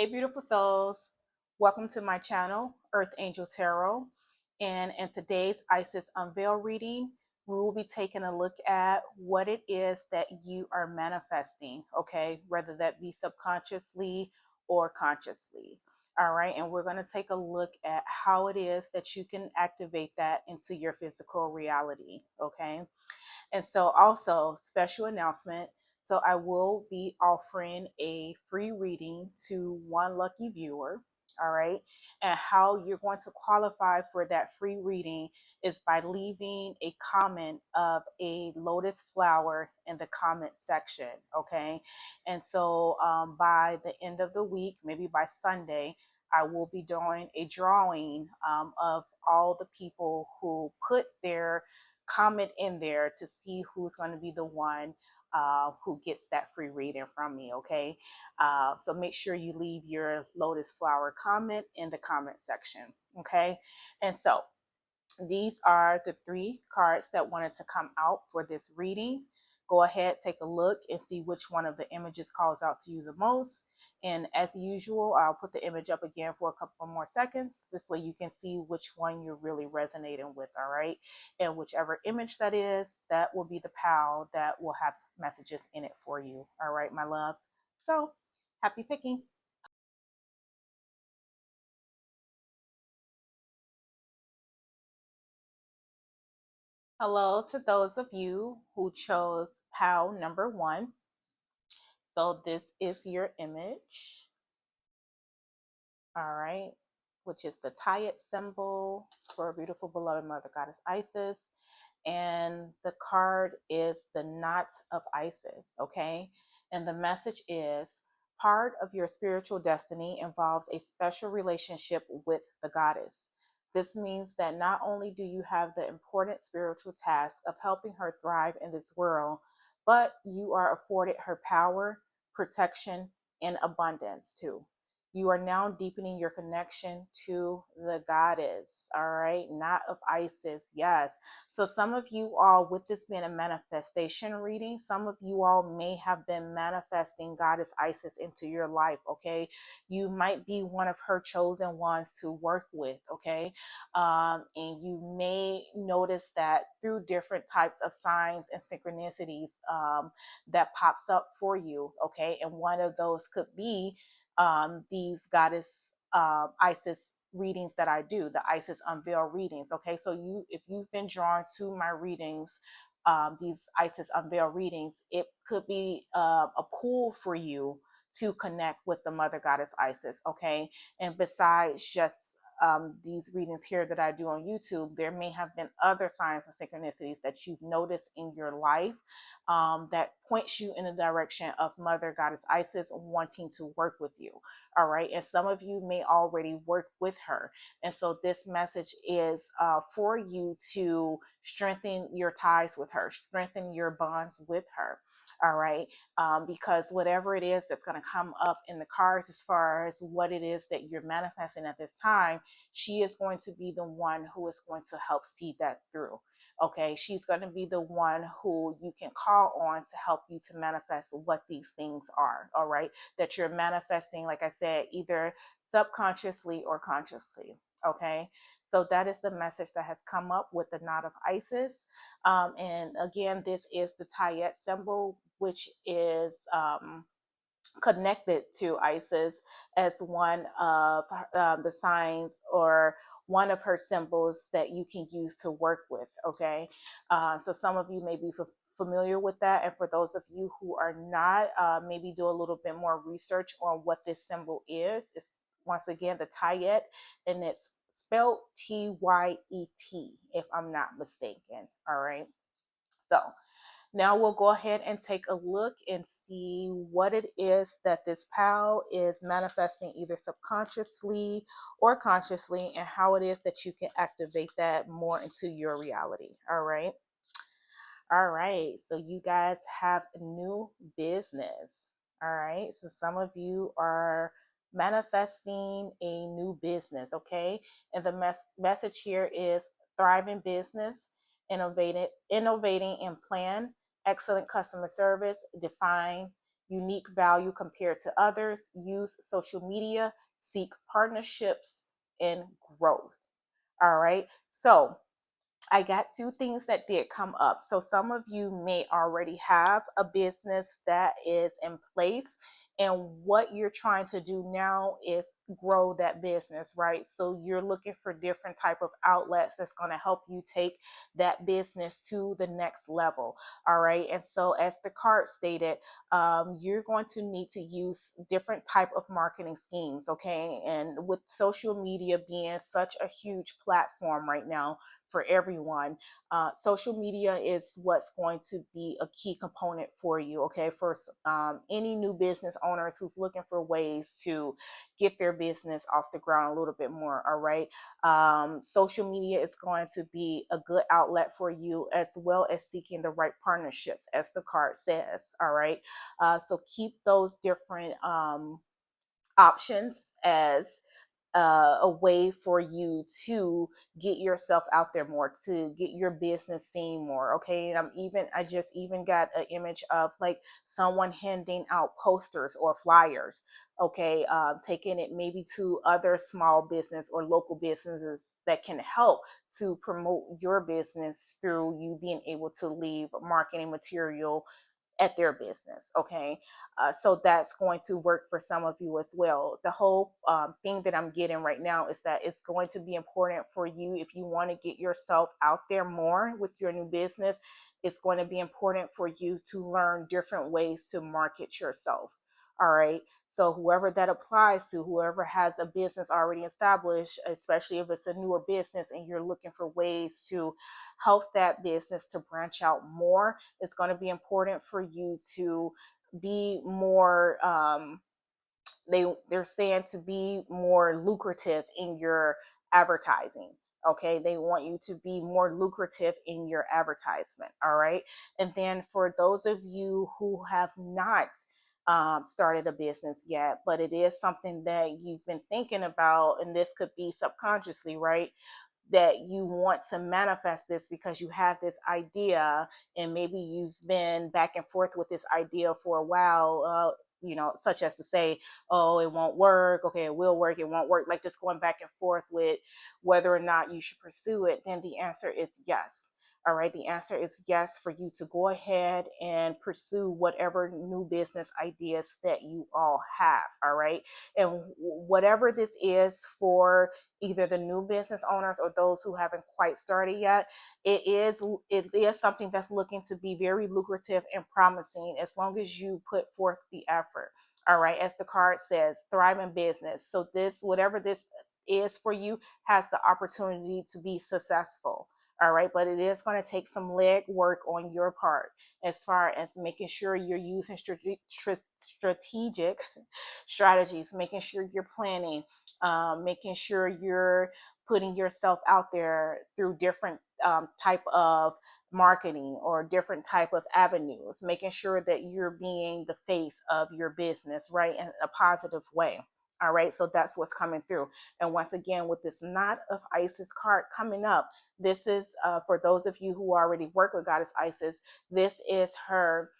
Hey, beautiful souls. Welcome to my channel, Earth Angel Tarot. And in today's Isis Unveil reading, we will be taking a look at what it is that you are manifesting, okay? Whether that be subconsciously or consciously. All right. And we're going to take a look at how it is that you can activate that into your physical reality, okay? And so, also, special announcement. So, I will be offering a free reading to one lucky viewer. All right. And how you're going to qualify for that free reading is by leaving a comment of a lotus flower in the comment section. Okay. And so, by the end of the week, maybe by Sunday, I will be doing a drawing of all the people who put their comment in there to see who's going to be the one who gets that free reading from me. Okay. So make sure you leave your lotus flower comment in the comment section. Okay. And so these are the three cards that wanted to come out for this reading. Go ahead, take a look and see which one of the images calls out to you the most. And as usual, I'll put the image up again for a couple more seconds. This way you can see which one you're really resonating with, all right? And whichever image that is, that will be the pal that will have messages in it for you, all right, my loves? So, happy picking. Hello to those of you who chose pal number 1. So this is your image, all right, which is the Tayet symbol for a beautiful beloved mother goddess Isis. And the card is the knot of Isis, okay? And the message is part of your spiritual destiny involves a special relationship with the goddess. This means that not only do you have the important spiritual task of helping her thrive in this world, but you are afforded her power, protection, and abundance too. You are now deepening your connection to the goddess, all right? Not of Isis, yes. So some of you all, with this being a manifestation reading, some of you all may have been manifesting goddess Isis into your life, okay? You might be one of her chosen ones to work with, okay? And you may notice that through different types of signs and synchronicities that pops up for you, okay? And one of those could be these goddess Isis readings that I do, the Isis Unveil readings. Okay, so if you've been drawn to my readings, these Isis Unveil readings, it could be a pull for you to connect with the mother goddess Isis. Okay, and besides just these readings here that I do on YouTube, there may have been other signs and synchronicities that you've noticed in your life that points you in the direction of mother goddess Isis wanting to work with you. All right. And some of you may already work with her. And so this message is for you to strengthen your ties with her, strengthen your bonds with her. All right. Because whatever it is that's going to come up in the cards as far as what it is that you're manifesting at this time, she is going to be the one who is going to help see that through. Okay, she's going to be the one who you can call on to help you to manifest what these things are. All right, that you're manifesting, like I said, either subconsciously or consciously. Okay, so that is the message that has come up with the knot of Isis. And again, this is the Tayet symbol, which is connected to Isis as one of the signs or one of her symbols that you can use to work with. Okay, so some of you may be familiar with that, and for those of you who are not, maybe do a little bit more research on what this symbol is. It's once again the Tayet, and it's spelled Tyet, if I'm not mistaken. All right, so now we'll go ahead and take a look and see what it is that this pal is manifesting either subconsciously or consciously, and how it is that you can activate that more into your reality. All right. All right. So you guys have new business. All right. So some of you are manifesting a new business. Okay. And the message here is thriving business, innovating and plan, excellent customer service, define unique value compared to others, use social media, seek partnerships, and growth. All right. So I got two things that did come up. So some of you may already have a business that is in place, and what you're trying to do now is grow that business, right? So you're looking for different type of outlets that's going to help you take that business to the next level. All right. And so as the card stated, you're going to need to use different type of marketing schemes. Okay. And with social media being such a huge platform right now for everyone, social media is what's going to be a key component for you. Okay, for any new business owners who's looking for ways to get their business off the ground a little bit more. All right, social media is going to be a good outlet for you, as well as seeking the right partnerships, as the card says. All right, so keep those different options as a way for you to get yourself out there more, to get your business seen more. Okay, and I just even got an image of like someone handing out posters or flyers. Okay, taking it maybe to other small business or local businesses that can help to promote your business through you being able to leave marketing material at their business. Okay, so that's going to work for some of you as well. The whole thing that I'm getting right now is that it's going to be important for you, if you want to get yourself out there more with your new business. It's going to be important for you to learn different ways to market yourself. All right, so whoever that applies to, whoever has a business already established, especially if it's a newer business and you're looking for ways to help that business to branch out more, it's going to be important for you to be more they're saying to be more lucrative in your advertising. Okay, they want you to be more lucrative in your advertisement. All right, and then for those of you who have not started a business yet, but it is something that you've been thinking about, and this could be subconsciously, right? That you want to manifest this because you have this idea, and maybe you've been back and forth with this idea for a while, such as to say, oh, it won't work, okay, it will work, it won't work, like just going back and forth with whether or not you should pursue it. Then the answer is yes. All right, the answer is yes, for you to go ahead and pursue whatever new business ideas that you all have. All right, and whatever this is for either the new business owners or those who haven't quite started yet, it is something that's looking to be very lucrative and promising, as long as you put forth the effort. All right, as the card says, thrive in business. So this, whatever this is for you, has the opportunity to be successful. All right, but it is going to take some leg work on your part, as far as making sure you're using strategic strategies, making sure you're planning, making sure you're putting yourself out there through different type of marketing or different type of avenues, making sure that you're being the face of your business, right, in a positive way. All right, so that's what's coming through. And once again, with this Knot of Isis card coming up, this is for those of you who already work with Goddess Isis, this is her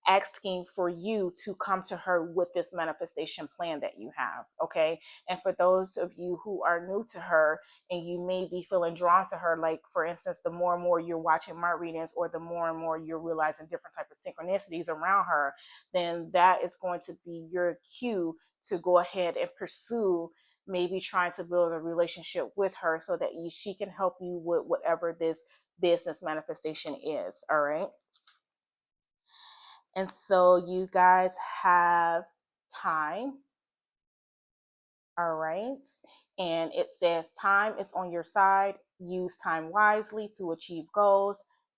asking for you to come to her with this manifestation plan that you have. Okay, and for those of you who are new to her and you may be feeling drawn to her, like for instance, the more and more you're watching my readings, or the more and more you're realizing different type of synchronicities around her, then that is going to be your cue to go ahead and pursue maybe trying to build a relationship with her, so that she can help you with whatever this business manifestation is. All right, and so you guys have time. All right. And it says time is on your side. Use time wisely to achieve goals.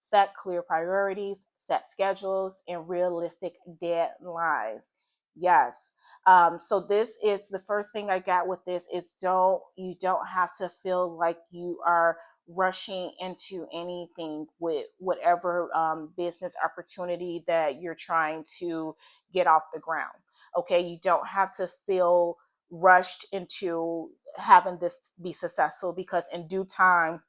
Set clear priorities, set schedules, and realistic deadlines. Yes. So this is the first thing I got with this is you don't have to feel like you are rushing into anything with whatever business opportunity that you're trying to get off the ground. Okay, you don't have to feel rushed into having this be successful, because in due time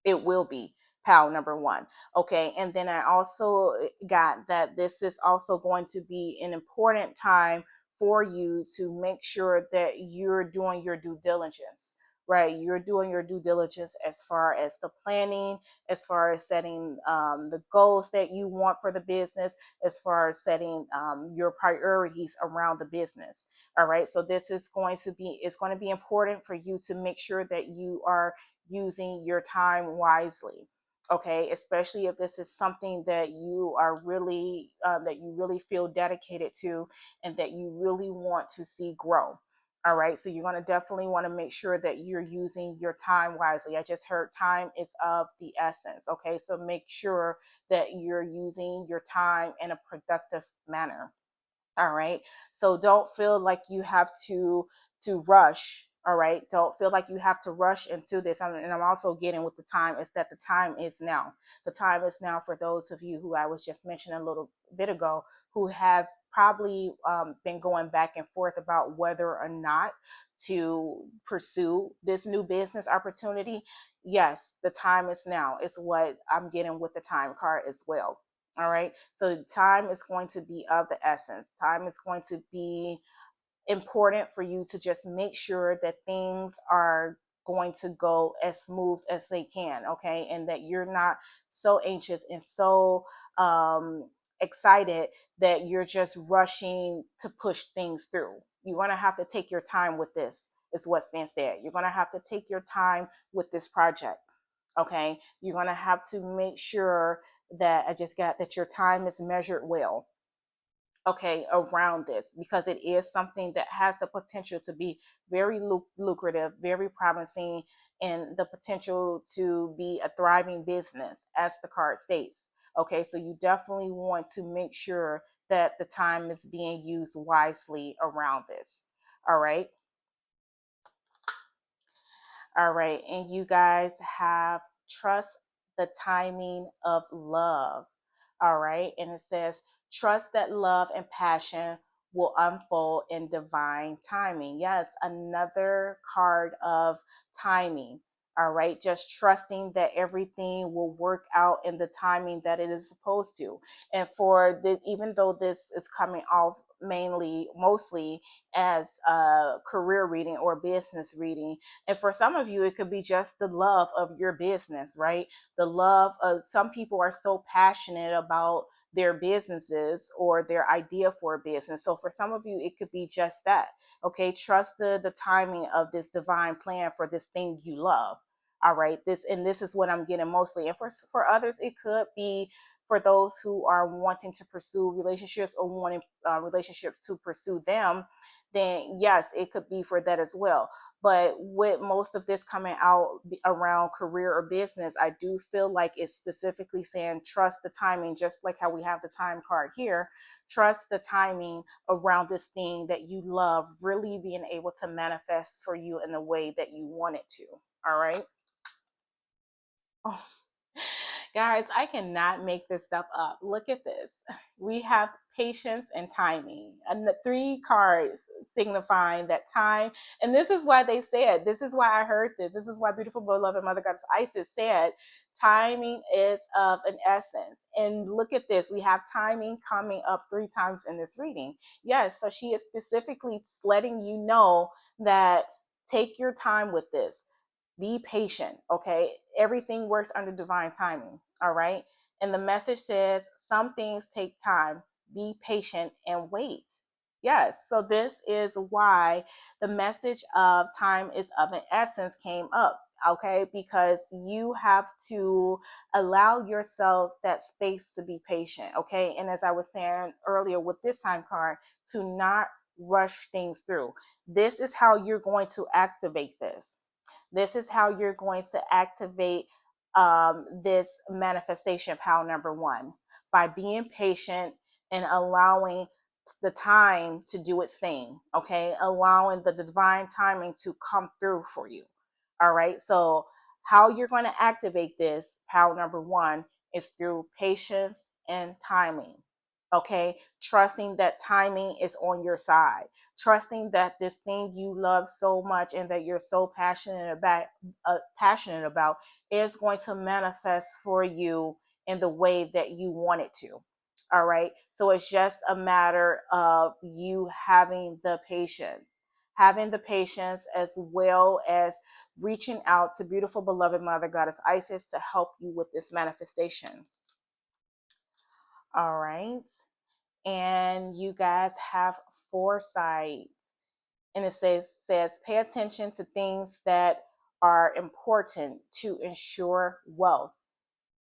it will be. pal number one. Okay, and then I also got that this is also going to be an important time for you to make sure that you're doing your due diligence, right? You're doing your due diligence as far as the planning, as far as setting the goals that you want for the business, as far as setting your priorities around the business. All right, so this is going to be, it's going to be important for you to make sure that you are using your time wisely. Okay, especially if this is something that you are really that you really feel dedicated to and that you really want to see grow. All right, so you're going to definitely want to make sure that you're using your time wisely. I just heard time is of the essence. Okay, so make sure that you're using your time in a productive manner. All right, so don't feel like you have to rush. All right, don't feel like you have to rush into this. And I'm also getting with the time is that the time is now. The time is now for those of you who I was just mentioning a little bit ago, who have probably been going back and forth about whether or not to pursue this new business opportunity. Yes, the time is now. It's what I'm getting with the time card as well. All right, so time is going to be of the essence. Time is going to be important for you to just make sure that things are going to go as smooth as they can. Okay, and that you're not so anxious and so excited that you're just rushing to push things through. You're going to have to take your time with this, is what's being said. You're going to have to take your time with this project. Okay, you're going to have to make sure that I just got that your time is measured well, okay, around this, because it is something that has the potential to be very lucrative, very promising, and the potential to be a thriving business, as the card states. Okay, so you definitely want to make sure that the time is being used wisely around this. All right. All right. And you guys have trust the timing of love. All right. And it says, trust that love and passion will unfold in divine timing. Yes, another card of timing. All right. Just trusting that everything will work out in the timing that it is supposed to. And for this, even though this is coming off mostly as a career reading or business reading, and for some of you, it could be just the love of your business, right? The love of, some people are so passionate about their businesses or their idea for a business. So for some of you, it could be just that. Okay, trust the timing of this divine plan for this thing you love. All right, this is what I'm getting mostly. And for others, it could be for those who are wanting to pursue relationships or wanting relationships to pursue them, then yes, it could be for that as well. But with most of this coming out around career or business, I do feel like it's specifically saying trust the timing, just like how we have the time card here. Trust the timing around this thing that you love really being able to manifest for you in the way that you want it to. All right. Oh, guys, I cannot make this stuff up. Look at this. We have patience and timing, and the three cards signifying that time. And this is why they said, this is why I heard this. This is why beautiful, beloved Mother Goddess Isis said, timing is of an essence. And look at this. We have timing coming up three times in this reading. Yes, so she is specifically letting you know that take your time with this. Be patient, okay? Everything works under divine timing, all right? And the message says some things take time. Be patient and wait. Yes, so this is why the message of time is of an essence came up, okay? Because you have to allow yourself that space to be patient, okay? And as I was saying earlier with this time card, to not rush things through. This is how you're going to activate this. This is how you're going to activate this manifestation power number one, by being patient and allowing the time to do its thing. Okay, allowing the divine timing to come through for you. All right, so how you're going to activate this power number one is through patience and timing. Okay, trusting that timing is on your side, trusting that this thing you love so much and that you're so passionate about is going to manifest for you in the way that you want it to. All right, so it's just a matter of you having the patience, as well as reaching out to beautiful beloved mother goddess Isis to help you with this manifestation. All right, and you guys have foresight. And it says pay attention to things that are important to ensure wealth.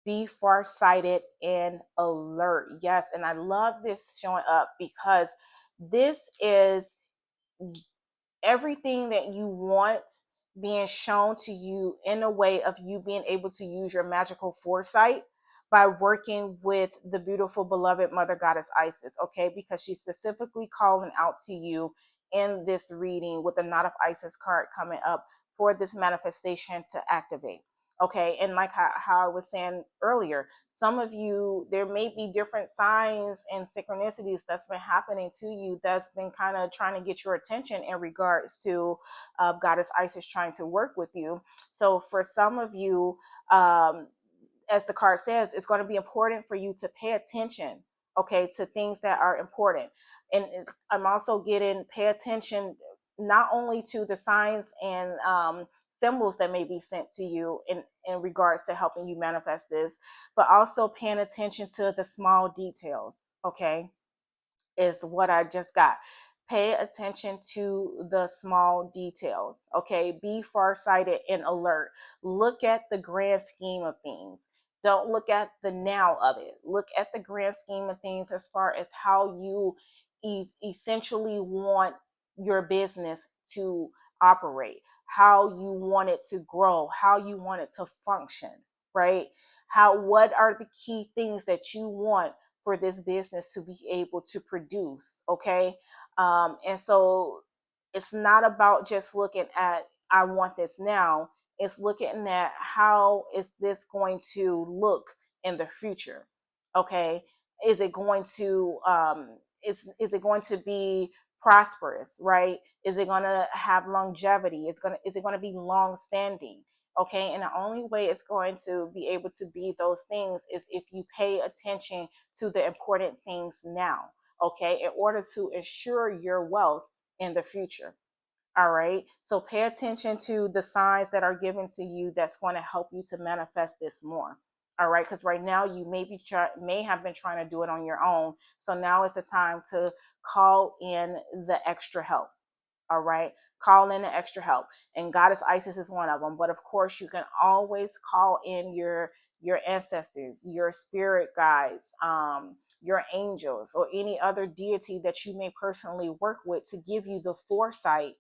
Be farsighted and alert. Yes, and I love this showing up because this is everything that you want being shown to you in a way of you being able to use your magical foresight by working with the beautiful beloved mother goddess Isis, okay? Because she's specifically calling out to you in this reading with the Knot of Isis card coming up for this manifestation to activate. Okay, and like how I was saying earlier, some of you, there may be different signs and synchronicities that's been happening to you that's been kind of trying to get your attention in regards to Goddess Isis trying to work with you. So for some of you, as the card says, it's going to be important for you to pay attention, okay, to things that are important. And I'm also getting pay attention not only to the signs and symbols that may be sent to you in regards to helping you manifest this, but also paying attention to the small details, okay, is what I just got. Pay attention to the small details, okay? Be farsighted and alert. Look at the grand scheme of things. Don't look at the now of it. Look at the grand scheme of things as far as how you essentially want your business to operate, how you want it to grow, how you want it to function, right? What are the key things that you want for this business to be able to produce, okay? And so it's not about just looking at, I want this now. It's looking at how is this going to look in the future, okay? Is it going to is it going to be prosperous, right? Is it going to have longevity? Is it going to be long standing? Okay, and the only way it's going to be able to be those things is if you pay attention to the important things now, okay, in order to ensure your wealth in the future. All right, so pay attention to the signs that are given to you that's going to help you to manifest this more. All right, because right now you may have been trying to do it on your own, so now is the time to call in the extra help. All right, call in the extra help, and Goddess Isis is one of them. But of course, you can always call in your ancestors, your spirit guides, your angels, or any other deity that you may personally work with to give you the foresight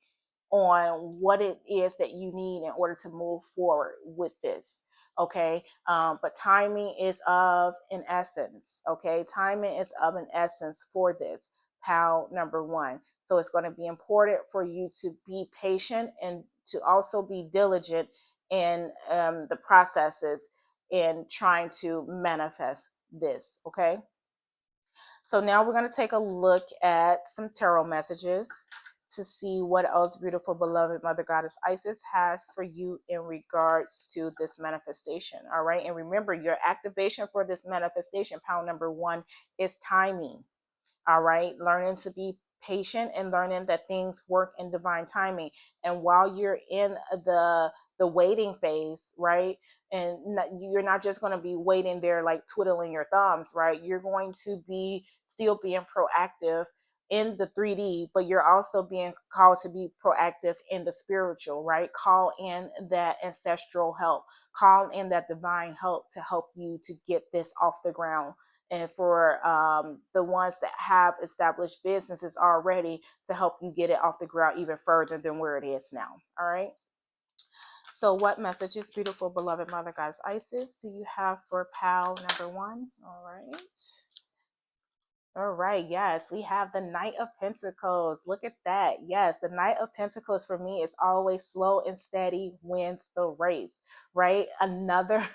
on what it is that you need in order to move forward with this. Okay, but timing is of an essence. Okay, timing is of an essence for this, pal number one. So it's going to be important for you to be patient and to also be diligent in the processes in trying to manifest this. Okay, so now we're going to take a look at some tarot messages to see what else beautiful beloved mother goddess Isis has for you in regards to this manifestation. All right, and remember, your activation for this manifestation, pound number one, is timing. All right, learning to be patient and learning that things work in divine timing. And while you're in the waiting phase, right, and you're not just going to be waiting there like twiddling your thumbs, right? You're going to be still being proactive in the 3D, but you're also being called to be proactive in the spiritual, right? Call in that ancestral help, call in that divine help to help you to get this off the ground. And for the ones that have established businesses already, to help you get it off the ground even further than where it is now. All right. So what messages, beautiful beloved mother goddess Isis, do you have for pal number one? All right. All right, yes, we have the Knight of Pentacles. Look at that. Yes, the Knight of Pentacles for me is always slow and steady wins the race, right? Another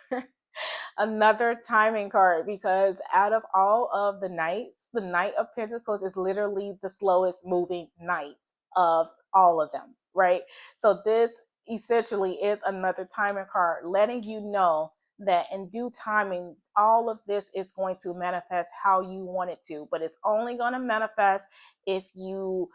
another timing card, because out of all of the knights, the Knight of Pentacles is literally the slowest moving knight of all of them, right? So this essentially is another timing card letting you know that in due timing, all of this is going to manifest how you want it to, but it's only going to manifest if you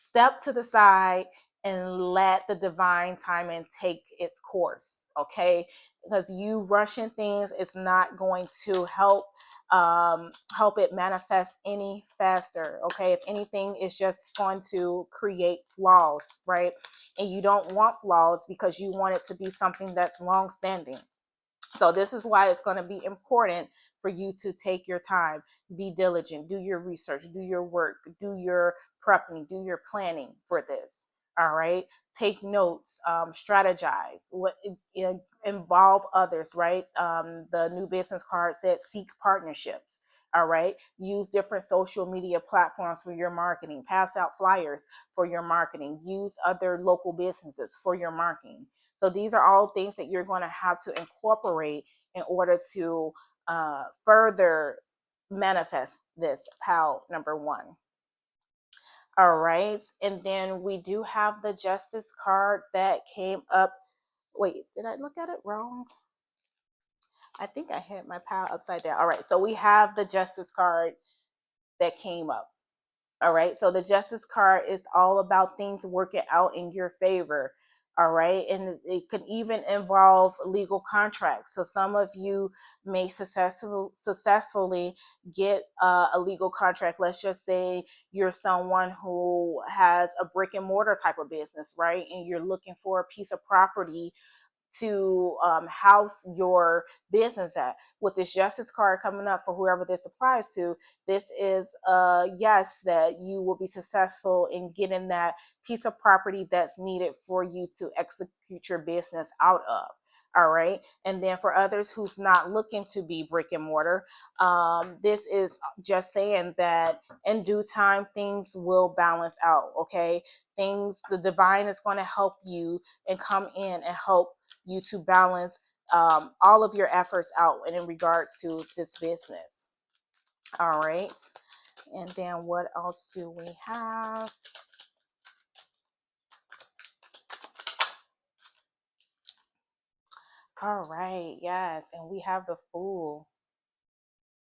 step to the side and let the divine timing take its course, okay? Because you rushing things is not going to help it manifest any faster, okay? If anything, it's just going to create flaws, right? And you don't want flaws because you want it to be something that's long standing. So this is why it's going to be important for you to take your time, be diligent, do your research, do your work, do your prepping, do your planning for this. All right. Take notes, strategize, involve others, right? The new business card said seek partnerships. All right. Use different social media platforms for your marketing. Pass out flyers for your marketing. Use other local businesses for your marketing. So these are all things that you're going to have to incorporate in order to further manifest this POW number one. All right. And then we do have the Justice card that came up. Wait, did I look at it wrong? I think I had my POW upside down. All right. So we have the Justice card that came up. All right. So the Justice card is all about things working out in your favor. All right. And it can even involve legal contracts. So some of you may successfully get a legal contract. Let's just say you're someone who has a brick and mortar type of business, right? And you're looking for a piece of property to house your business at. With this Justice card coming up for whoever this applies to, this is a yes that you will be successful in getting that piece of property that's needed for you to execute your business out of. All right. And then for others who's not looking to be brick and mortar, this is just saying that in due time, things will balance out. Okay. The divine is going to help you and come in and help you to balance all of your efforts out in regards to this business. All right. And then what else do we have? All right. Yes. And we have the Fool.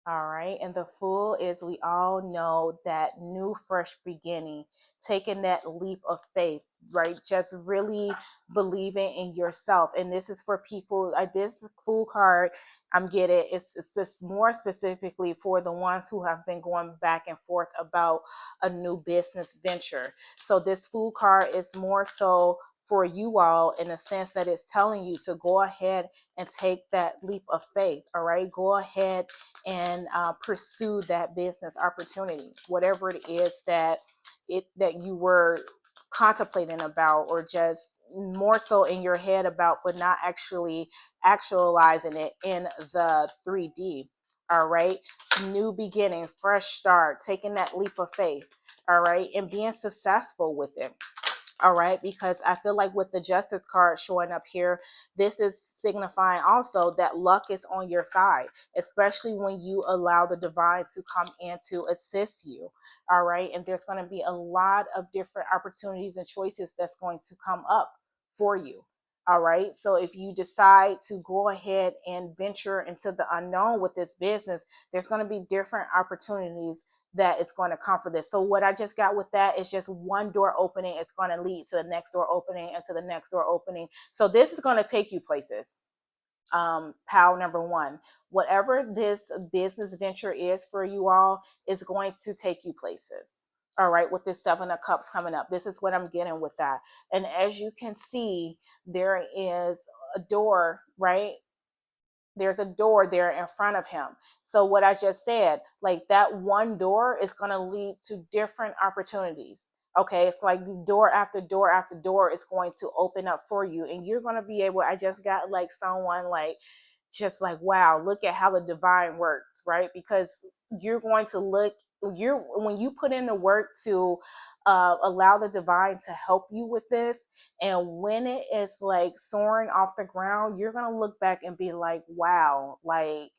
All right. And the Fool is, we all know, that new, fresh beginning, taking that leap of faith, right? Just really believing in yourself. And this is for people, this Fool card, I'm getting, it's more specifically for the ones who have been going back and forth about a new business venture. So this Fool card is more so for you all in a sense that it's telling you to go ahead and take that leap of faith. All right. Go ahead and pursue that business opportunity, whatever it is that you were contemplating about, or just more so in your head about, but not actually actualizing it in the 3D. All right. New beginning, fresh start, taking that leap of faith. All right. And being successful with it. All right, because I feel like with the Justice card showing up here, this is signifying also that luck is on your side, especially when you allow the divine to come in to assist you. All right, and there's going to be a lot of different opportunities and choices that's going to come up for you. All right, so if you decide to go ahead and venture into the unknown with this business, there's going to be different opportunities that is going to come for this. So what I just got with that is just one door opening. It's going to lead to the next door opening and to the next door opening. So this is going to take you places. POW number one, whatever this business venture is for you all is going to take you places. All right, with this 7 of Cups coming up, this is what I'm getting with that. And as you can see, there is a door, right? There's a door there in front of him. So what I just said, like that one door is going to lead to different opportunities. Okay, it's like door after door after door is going to open up for you, and you're going to be able, I just got like someone like, just like, wow, look at how the divine works, right? Because you're going to look, when you put in the work to allow the divine to help you with this, and when it is like soaring off the ground, you're going to look back and be like, wow, like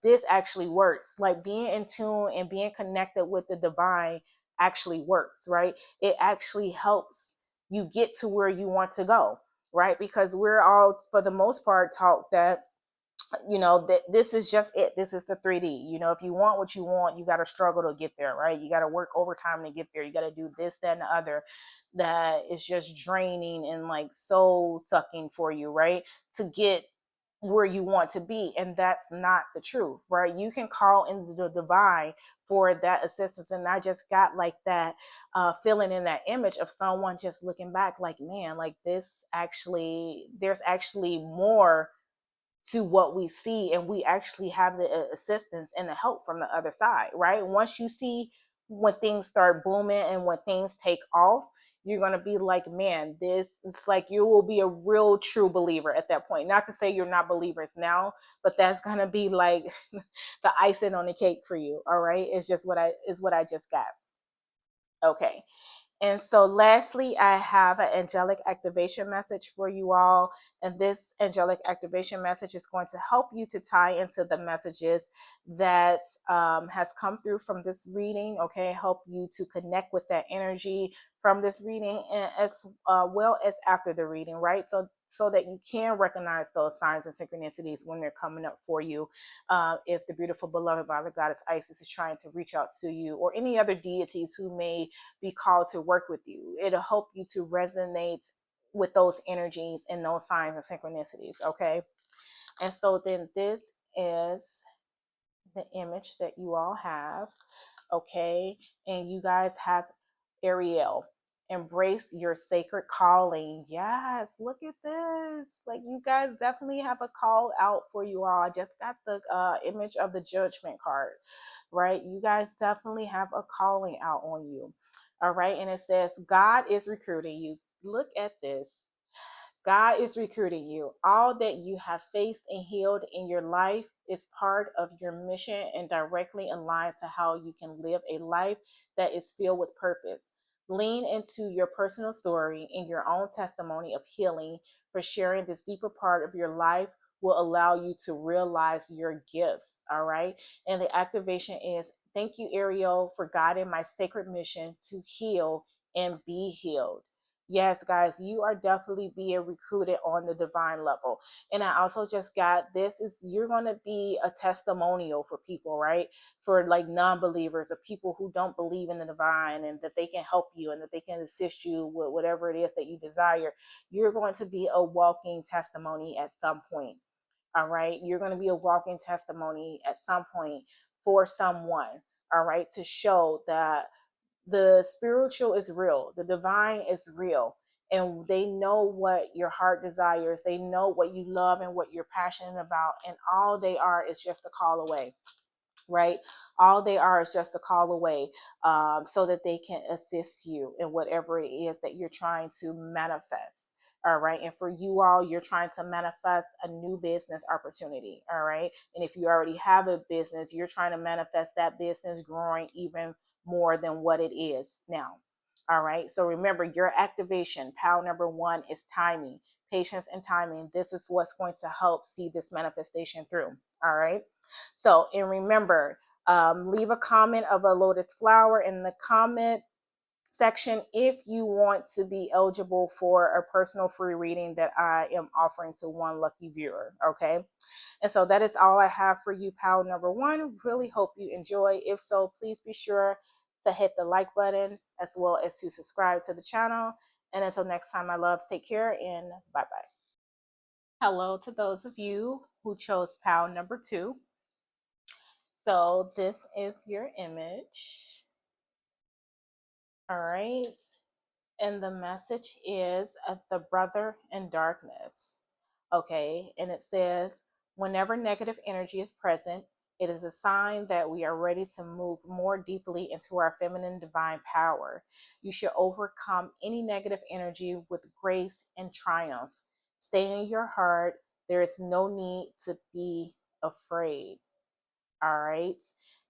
this actually works. Like being in tune and being connected with the divine actually works, right? It actually helps you get to where you want to go, right? Because we're all, for the most part, taught that, that this is just it. This is the 3D. If you want what you want, you got to struggle to get there, right? You got to work overtime to get there. You got to do this, that, and the other. That is just draining and like soul sucking for you, right? To get where you want to be. And that's not the truth, right? You can call in the divine for that assistance. And I just got like that feeling in that image of someone just looking back like, man, like this actually, there's actually more to what we see, and we actually have the assistance and the help from the other side, right? Once you see when things start booming and when things take off, you're going to be like, man, this is like, you will be a real true believer at that point. Not to say you're not believers now, but that's going to be like the icing on the cake for you. All right, it's just what I just got. Okay. And so, lastly, I have an angelic activation message for you all. And this angelic activation message is going to help you to tie into the messages that has come through from this reading. Okay, help you to connect with that energy from this reading, and as well as after the reading, right? So that you can recognize those signs and synchronicities when they're coming up for you. If the beautiful beloved Mother Goddess Isis is trying to reach out to you, or any other deities who may be called to work with you, it'll help you to resonate with those energies and those signs and synchronicities. Okay. And so then this is the image that you all have. Okay. And you guys have Ariel. Embrace your sacred calling. Yes, look at this. Like, you guys definitely have a call out for you all. I just got the image of the judgment card, right? You guys definitely have a calling out on you. All right. And it says, God is recruiting you. Look at this. God is recruiting you. All that you have faced and healed in your life is part of your mission and directly aligned to how you can live a life that is filled with purpose. Lean into your personal story and your own testimony of healing, for sharing this deeper part of your life will allow you to realize your gifts. All right. And the activation is, thank you, Ariel, for guiding my sacred mission to heal and be healed. Yes, guys, you are definitely being recruited on the divine level. And I also just got this is, you're going to be a testimonial for people, right? For like non-believers or people who don't believe in the divine, and that they can help you and that they can assist you with whatever it is that you desire. You're going to be a walking testimony at some point. All right. You're going to be a walking testimony at some point for someone. All right. To show that the spiritual is real, the divine is real, and they know what your heart desires. They know what you love and what you're passionate about, and all they are is just a call away, right? All they are is just a call away, so that they can assist you in whatever it is that you're trying to manifest. All right. And for you all, you're trying to manifest a new business opportunity. All right. And if you already have a business, you're trying to manifest that business growing even more than what it is now. All right. So remember, your activation, power number one, is timing, patience, and timing. This is what's going to help see this manifestation through. All right. So, and remember, leave a comment of a lotus flower in the comment section if you want to be eligible for a personal free reading that I am offering to one lucky viewer. Okay. And so that is all I have for you, pal number one. Really hope you enjoy. If so, please be sure to hit the like button as well as to subscribe to the channel. And until next time, my loves, take care and bye bye. Hello to those of you who chose pal number two. So this is your image. All right. And the message is the brother in darkness. Okay. And it says, whenever negative energy is present, it is a sign that we are ready to move more deeply into our feminine divine power. You should overcome any negative energy with grace and triumph. Stay in your heart. There is no need to be afraid. All right.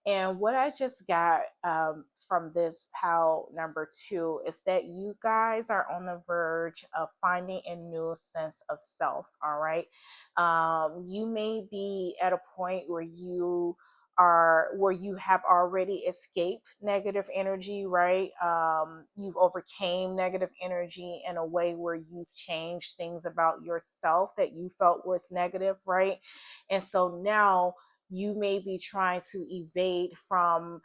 And what I just got from this pal number two is that you guys are on the verge of finding a new sense of self. All right. You may be at a point where you have already escaped negative energy, right? You've overcame negative energy in a way where you've changed things about yourself that you felt was negative, right? And so now you may be trying to evade from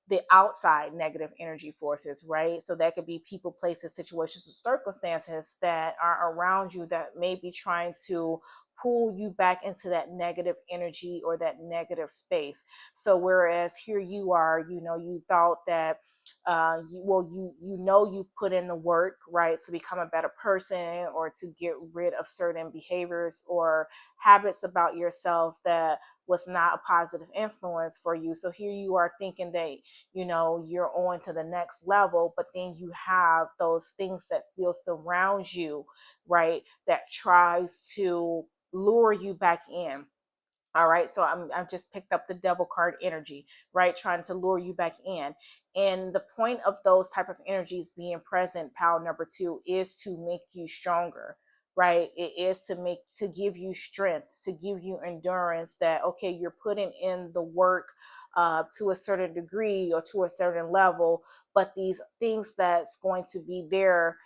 the outside negative energy forces, right? So that could be people, places, situations, or circumstances that are around you that may be trying to pull you back into that negative energy or that negative space. So whereas here you are, you thought that you've put in the work, right, to become a better person or to get rid of certain behaviors or habits about yourself that was not a positive influence for you. So here you are thinking that, you're on to the next level, but then you have those things that still surround you, right, that tries to lure you back in. All right, so I've just picked up the devil card energy, right, trying to lure you back in. And the point of those type of energies being present, pal number two, is to make you stronger, right? It is to give you strength, to give you endurance. That okay, you're putting in the work to a certain degree or to a certain level, but these things that's going to be there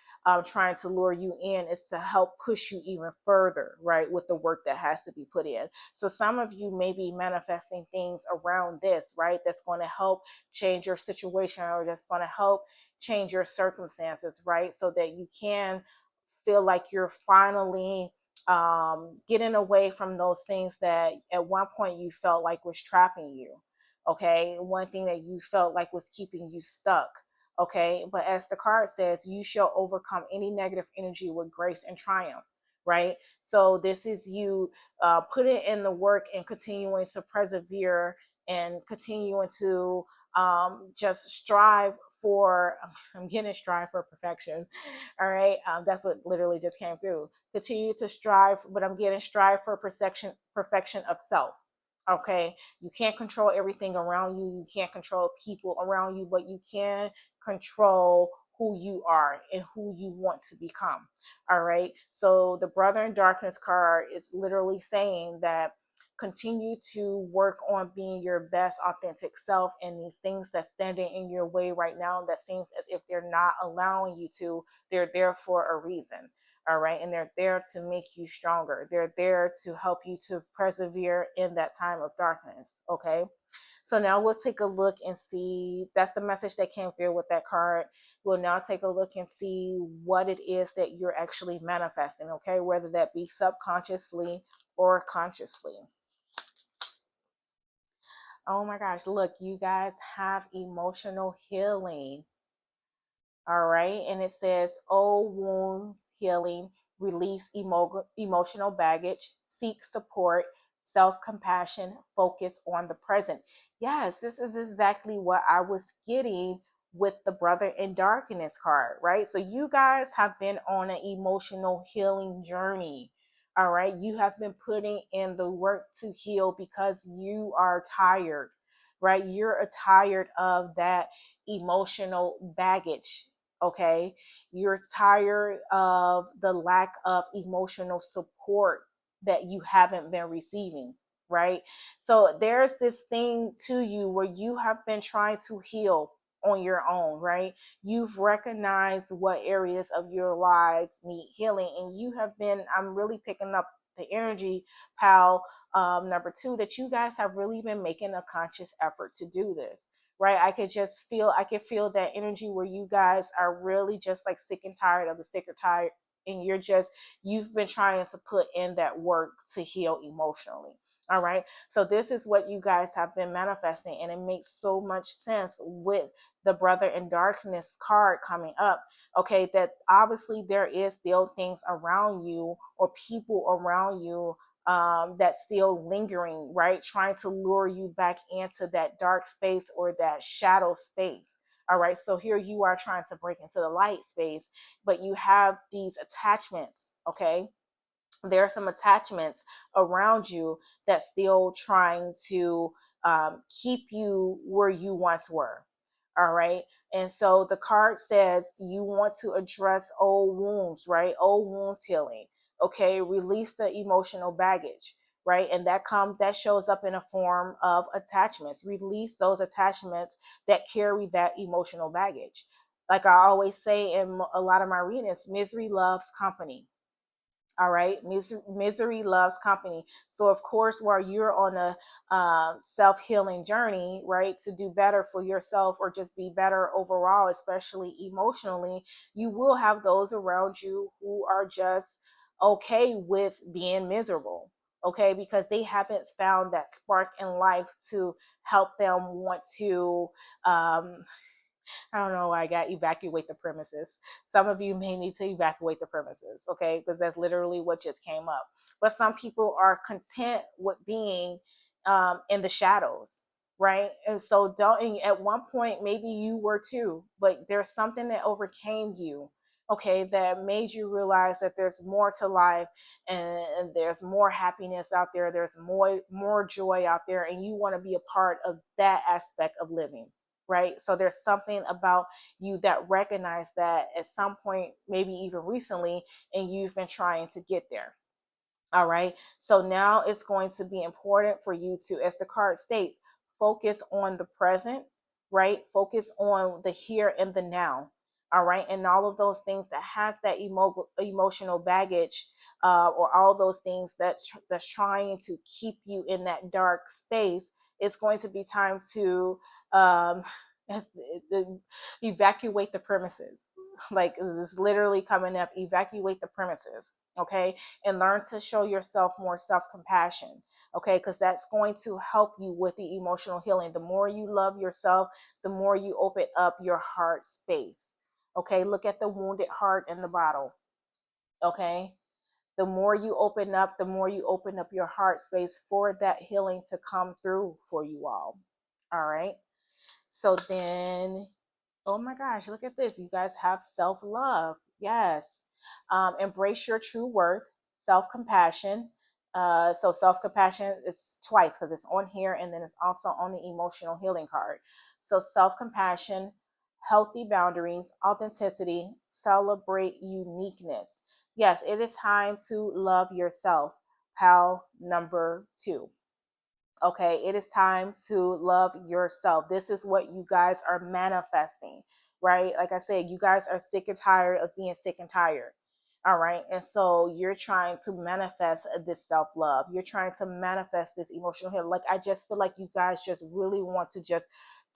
trying to lure you in is to help push you even further, right, with the work that has to be put in. So some of you may be manifesting things around this, right, that's going to help change your situation or that's going to help change your circumstances, right, so that you can feel like you're finally getting away from those things that at one point you felt like was trapping you. Okay, one thing that you felt like was keeping you stuck. Okay, but as the card says, you shall overcome any negative energy with grace and triumph. Right, so this is you putting in the work and continuing to persevere and continuing to just strive for. I'm getting strive for perfection. All right, that's what literally just came through. Continue to strive, but I'm getting strive for perfection of self. Okay, you can't control everything around you. You can't control people around you, but you can control who you are and who you want to become. All right. So the Brother in Darkness card is literally saying that continue to work on being your best authentic self, and these things that's standing in your way right now that seems as if they're not allowing you to, they're there for a reason. All right, and they're there to make you stronger. They're there to help you to persevere in that time of darkness. Okay, so now we'll take a look and see. That's the message that came through with that card. We'll now take a look and see what it is that you're actually manifesting. Okay, whether that be subconsciously or consciously. Oh my gosh, look, you guys have emotional healing. All right. And it says, old wounds healing, release emotional baggage, seek support, self compassion, focus on the present. Yes, this is exactly what I was getting with the Brother in Darkness card, right? So you guys have been on an emotional healing journey. All right. You have been putting in the work to heal because you are tired, right? You're tired of that emotional baggage. Okay, you're tired of the lack of emotional support that you haven't been receiving, right? So there's this thing to you where you have been trying to heal on your own, right? You've recognized what areas of your lives need healing, and you have been, I'm really picking up the energy, pal, number two, that you guys have really been making a conscious effort to do this, right? I could feel that energy where you guys are really just like sick and tired of the sick or tired, and you've been trying to put in that work to heal emotionally. All right, so this is what you guys have been manifesting, and it makes so much sense with the Brother in Darkness card coming up. Okay, that obviously there is still things around you or people around you that's still lingering, right? Trying to lure you back into that dark space or that shadow space. All right. So here you are trying to break into the light space, but you have these attachments. Okay. There are some attachments around you that still trying to keep you where you once were. All right. And so the card says you want to address old wounds, right? Old wounds healing. Okay. Release the emotional baggage, right? And that shows up in a form of attachments. Release those attachments that carry that emotional baggage. Like I always say in a lot of my readings, misery loves company. All right. Misery loves company. So, of course, while you're on a self healing journey, right, to do better for yourself or just be better overall, especially emotionally, you will have those around you who are just okay with being miserable. Okay. Because they haven't found that spark in life to help them want to um, I don't know why I got evacuate the premises. Some of you may need to evacuate the premises, okay? Because that's literally what just came up. But some people are content with being in the shadows, right? And so don't, and at one point, maybe you were too, but there's something that overcame you, okay, that made you realize that there's more to life, and there's more happiness out there. There's more joy out there, and you want to be a part of that aspect of living, right? So there's something about you that recognize that at some point, maybe even recently, and you've been trying to get there. All right. So now it's going to be important for you to, as the card states, focus on the present, right? Focus on the here and the now. All right. And all of those things that has that emotional baggage, or all those things that's trying to keep you in that dark space, it's going to be time to um, evacuate the premises. Like it's literally coming up, evacuate the premises. Okay, and learn to show yourself more self-compassion, okay, because that's going to help you with the emotional healing. The more you love yourself, the more you open up your heart space. Okay, look at the wounded heart in the bottle. Okay, the more you open up, the more you open up your heart space for that healing to come through for you all right. So then, oh my gosh, look at this. You guys have self love. Yes. Embrace your true worth, self compassion. So, self compassion is twice because it's on here and then it's also on the emotional healing card. So, self compassion, healthy boundaries, authenticity, celebrate uniqueness. Yes, it is time to love yourself. Pal number 2. Okay, it is time to love yourself. This is what you guys are manifesting, right? Like I said, you guys are sick and tired of being sick and tired. All right. And so you're trying to manifest this self love. You're trying to manifest this emotional healing. Like, I just feel like you guys just really want to just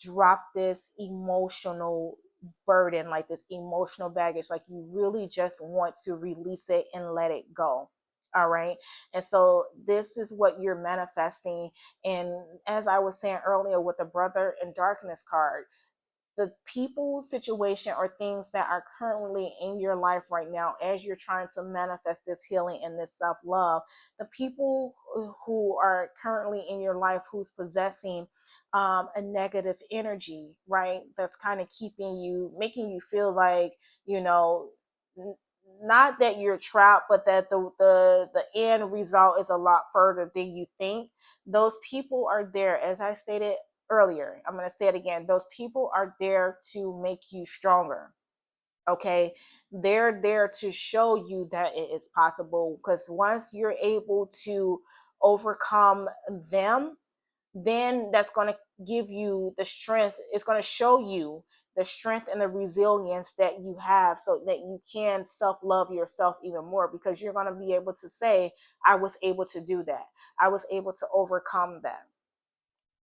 drop this emotional burden, like this emotional baggage. Like, you really just want to release it and let it go. All right. And so this is what you're manifesting. And as I was saying earlier with the Brother in Darkness card, the people, situation, or things that are currently in your life right now, as you're trying to manifest this healing and this self love, the people who are currently in your life who's possessing a negative energy, right? That's kind of keeping you, making you feel like, you know, not that you're trapped, but that the end result is a lot further than you think. Those people are there, as I stated earlier. I'm going to say it again. Those people are there to make you stronger. Okay. They're there to show you that it is possible, because once you're able to overcome them, then that's going to give you the strength. It's going to show you the strength and the resilience that you have, so that you can self-love yourself even more, because you're going to be able to say, I was able to do that. I was able to overcome that.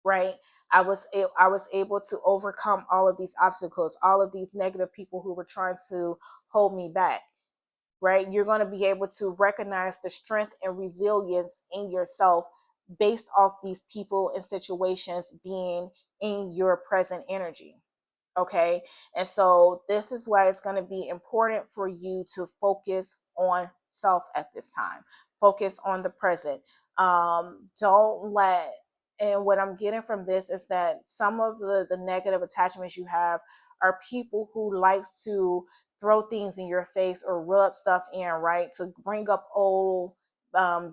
Right. I was able to overcome all of these obstacles, all of these negative people who were trying to hold me back. Right. You're going to be able to recognize the strength and resilience in yourself based off these people and situations being in your present energy. Okay. And so this is why it's going to be important for you to focus on self at this time. Focus on the present. Don't let, and what I'm getting from this is that some of the negative attachments you have are people who likes to throw things in your face or rub stuff in, right? To bring up old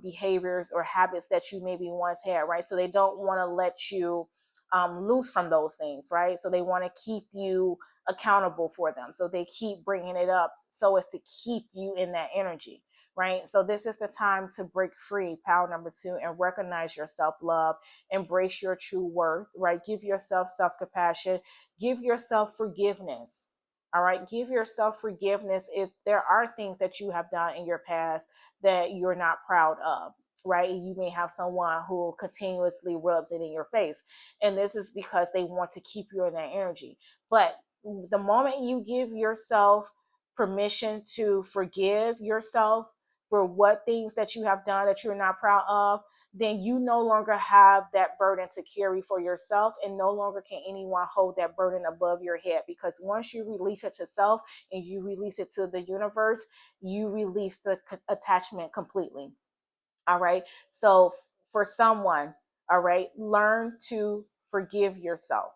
behaviors or habits that you maybe once had, right? So they don't want to let you loose from those things, right? So they want to keep you accountable for them. So they keep bringing it up so as to keep you in that energy, right? So this is the time to break free, pal number 2, and recognize your self-love, embrace your true worth, right? Give yourself self-compassion, give yourself forgiveness. All right, give yourself forgiveness if there are things that you have done in your past that you're not proud of, right? You may have someone who continuously rubs it in your face, and this is because they want to keep you in that energy. But the moment you give yourself permission to forgive yourself for what things that you have done that you're not proud of, then you no longer have that burden to carry for yourself, and no longer can anyone hold that burden above your head, because once you release it to self and you release it to the universe, you release the attachment completely. All right. So for someone, all right, learn to forgive yourself.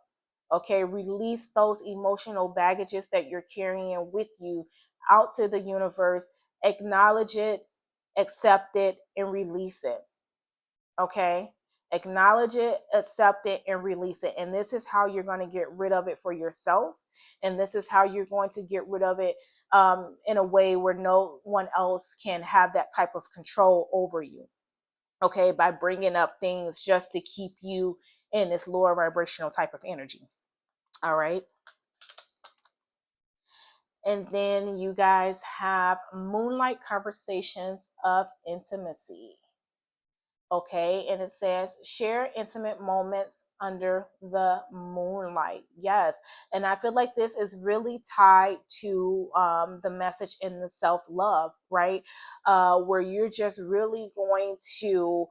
Okay. Release those emotional baggages that you're carrying with you out to the universe. Acknowledge it, accept it, and release it. Okay. Acknowledge it, accept it, and release it. And this is how you're going to get rid of it for yourself. And this is how you're going to get rid of it in a way where no one else can have that type of control over you. Okay, by bringing up things just to keep you in this lower vibrational type of energy. All right. And then you guys have moonlight conversations of intimacy. Okay, and it says share intimate moments under the moonlight. Yes, and I feel like this is really tied to the message in the self-love, right? Where you're just really going to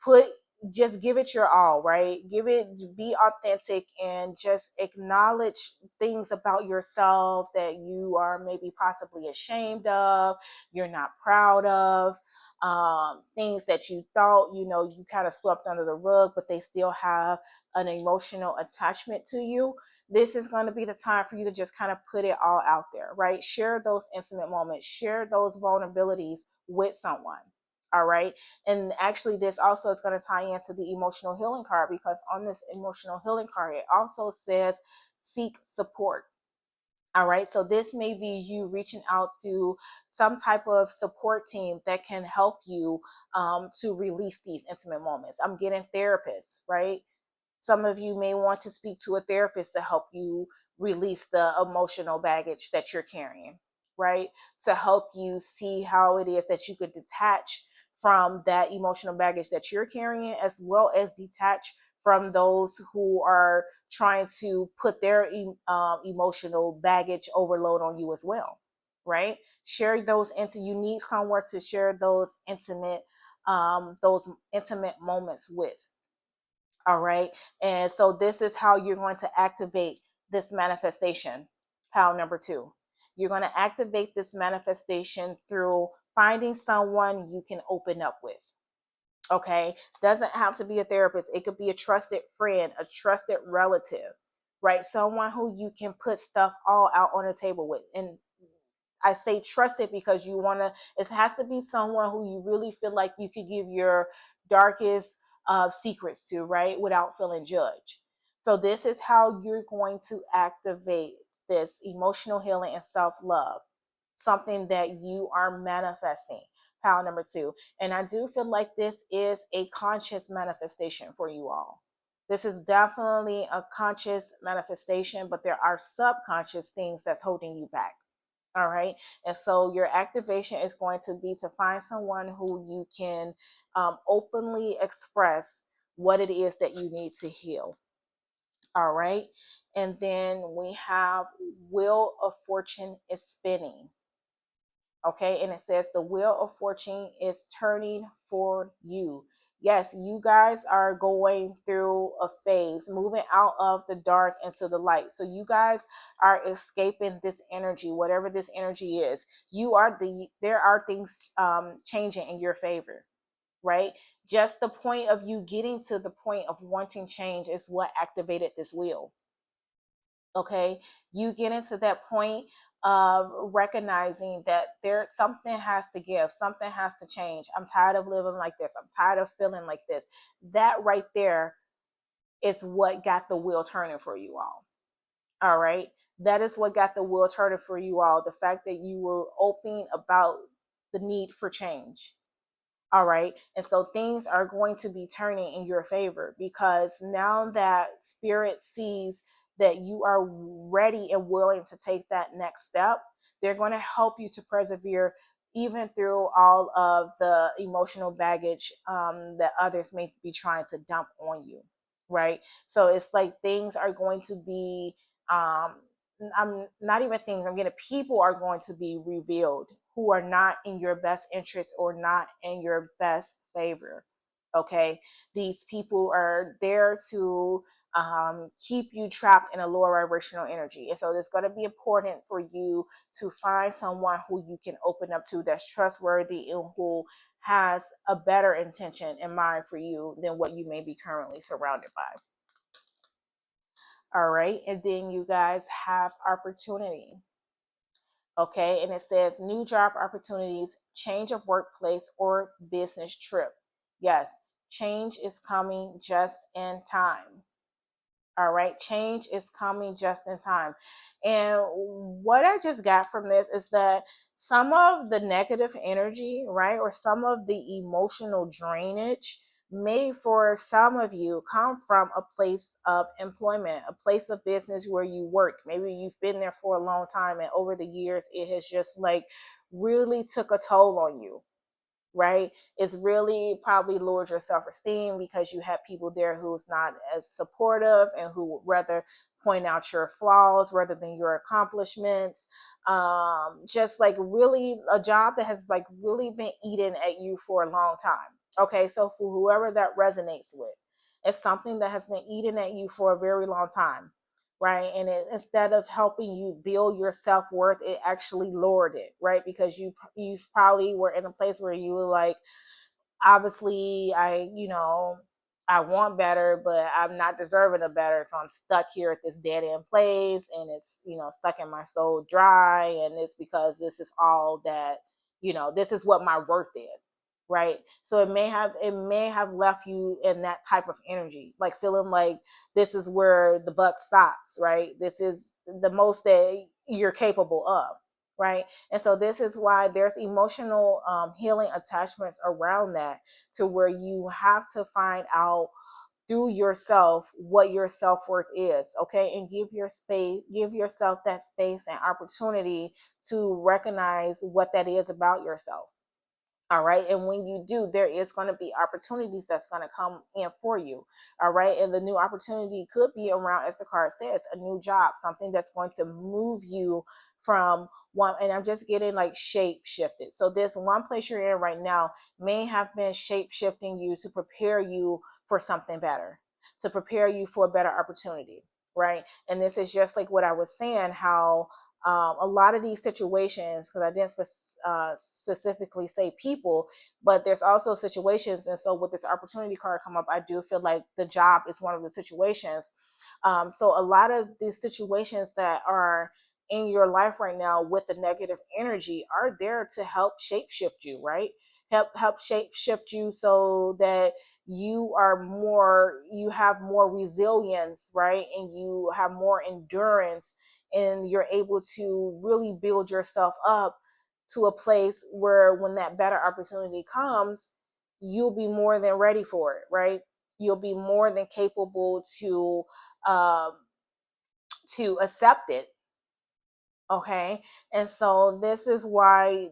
put just give it your all, right? Give it, be authentic, and just acknowledge things about yourself that you are maybe possibly ashamed of, you're not proud of, things that you thought, you kind of swept under the rug, but they still have an emotional attachment to you. This is going to be the time for you to just kind of put it all out there, right? Share those intimate moments, share those vulnerabilities with someone. All right. And actually, this also is going to tie into the emotional healing card, because on this emotional healing card, it also says seek support. All right. So this may be you reaching out to some type of support team that can help you to release these intimate moments. I'm getting therapists, right? Some of you may want to speak to a therapist to help you release the emotional baggage that you're carrying, right? To help you see how it is that you could detach from that emotional baggage that you're carrying, as well as detach from those who are trying to put their emotional baggage overload on you as well, right? Share those into, you need somewhere to share those intimate moments with. All right. And so this is how you're going to activate this manifestation. Pile number 2. You're going to activate this manifestation through finding someone you can open up with. Okay. Doesn't have to be a therapist. It could be a trusted friend, a trusted relative, right? Someone who you can put stuff all out on the table with. And I say trusted because you want to, it has to be someone who you really feel like you could give your darkest secrets to, right? Without feeling judged. So this is how you're going to activate this emotional healing and self-love, something that you are manifesting. Power number 2. And I do feel like this is a conscious manifestation for you all. This is definitely a conscious manifestation, but there are subconscious things that's holding you back. All right. And so your activation is going to be to find someone who you can openly express what it is that you need to heal. All right. And then we have Wheel of Fortune is spinning. Okay. And it says the Wheel of Fortune is turning for you. Yes, you guys are going through a phase, moving out of the dark into the light. So you guys are escaping this energy, whatever this energy is. There are things changing in your favor, right? Just the point of you getting to the point of wanting change is what activated this wheel. Okay, you get into that point of recognizing that there something has to give, something has to change. I'm tired of living like this. I'm tired of feeling like this. That right there is what got the wheel turning for you all. All right. That is what got the wheel turning for you all. The fact that you were open about the need for change. All right. And so things are going to be turning in your favor because now that spirit sees that you are ready and willing to take that next step, they're going to help you to persevere even through all of the emotional baggage that others may be trying to dump on you. Right. So it's like things are going to be um, I'm not even things, I'm getting people are going to be revealed who are not in your best interest or not in your best favor. Okay. These people are there to keep you trapped in a lower vibrational energy. And so it's going to be important for you to find someone who you can open up to that's trustworthy and who has a better intention in mind for you than what you may be currently surrounded by. All right. And then you guys have opportunity. Okay. And it says new job opportunities, change of workplace or business trip. Yes. Change is coming just in time. All right. Change is coming just in time. And what I just got from this is that some of the negative energy, right, or some of the emotional drainage may for some of you come from a place of employment, a place of business where you work. Maybe you've been there for a long time and over the years it has just like really took a toll on you, right? It's really probably lowered your self-esteem because you have people there who's not as supportive and who would rather point out your flaws rather than your accomplishments. Just like really a job that has like really been eating at you for a long time. Okay, so for whoever that resonates with, it's something that has been eating at you for a very long time, right? And instead of helping you build your self-worth, it actually lowered it, right? Because you probably were in a place where you were like, obviously I want better, but I'm not deserving of better, so I'm stuck here at this dead end place, and it's stuck in my soul dry, and it's because this is all that this is what my worth is, right? So it may have left you in that type of energy, like feeling like this is where the buck stops, right? This is the most that you're capable of, right? And so this is why there's emotional healing attachments around that, to where you have to find out through yourself what your self-worth is, okay? And give yourself that space and opportunity to recognize what that is about yourself. All right. And when you do, there is going to be opportunities that's going to come in for you. All right. And the new opportunity could be around, as the card says, a new job, something that's going to move you from one. And I'm just getting like shape shifted. So this one place you're in right now may have been shape shifting you to prepare you for something better, to prepare you for a better opportunity. Right. And this is just like what I was saying, how a lot of these situations, because I didn't specifically say people, but there's also situations. And so with this opportunity card come up, I do feel like the job is one of the situations. So a lot of these situations that are in your life right now with the negative energy are there to help shapeshift you, right? Help shape shift you so that you have more resilience, right? And you have more endurance, and you're able to really build yourself up to a place where when that better opportunity comes, you'll be more than ready for it, right? You'll be more than capable um, to accept it. Okay. And so this is why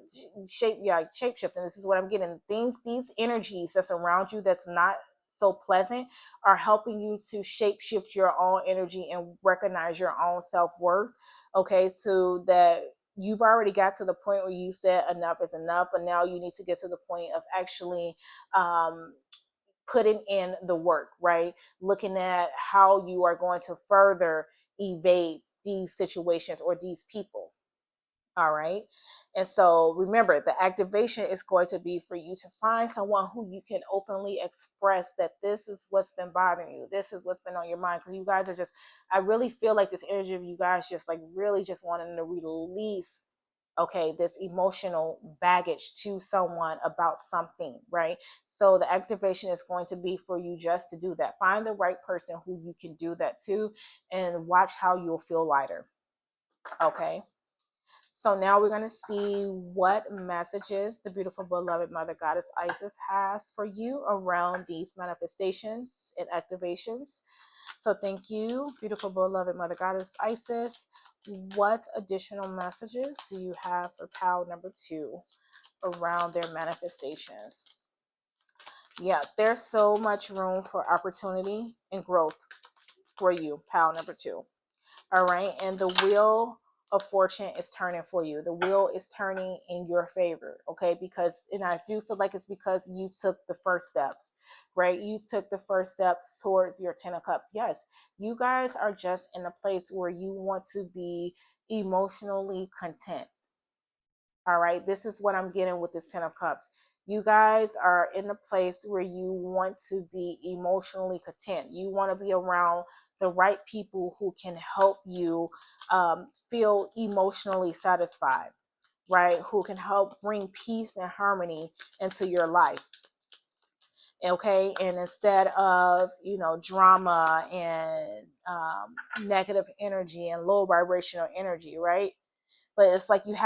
shape shifting, this is what I'm getting. These energies that's around you that's not so pleasant are helping you to shape shift your own energy and recognize your own self-worth. Okay, so that you've already got to the point where you said enough is enough, but now you need to get to the point of actually putting in the work, right? Looking at how you are going to further evade these situations or these people. All right. And so remember, the activation is going to be for you to find someone who you can openly express that this is what's been bothering you. This is what's been on your mind. Because you guys are just, I really feel like this energy of you guys just like really just wanting to release, okay, this emotional baggage to someone about something, right? So the activation is going to be for you just to do that. Find the right person who you can do that to and watch how you'll feel lighter. Okay. So now we're going to see what messages the beautiful beloved Mother Goddess Isis has for you around these manifestations and activations. So thank you, beautiful beloved Mother Goddess Isis. What additional messages do you have for pal number 2 around their manifestations? Yeah, there's so much room for opportunity and growth for you, pal number 2. All right. And the wheel of fortune is turning for you. The wheel is turning in your favor. Okay. Because, and I do feel like it's because you took the first steps, right? You took the first steps towards your 10 of cups. Yes. You guys are just in a place where you want to be emotionally content. All right. This is what I'm getting with this 10 of cups. You guys are in a place where you want to be emotionally content. You want to be around the right people who can help you feel emotionally satisfied, right? Who can help bring peace and harmony into your life. Okay. And instead of, drama and negative energy and low vibrational energy, right? But it's like you've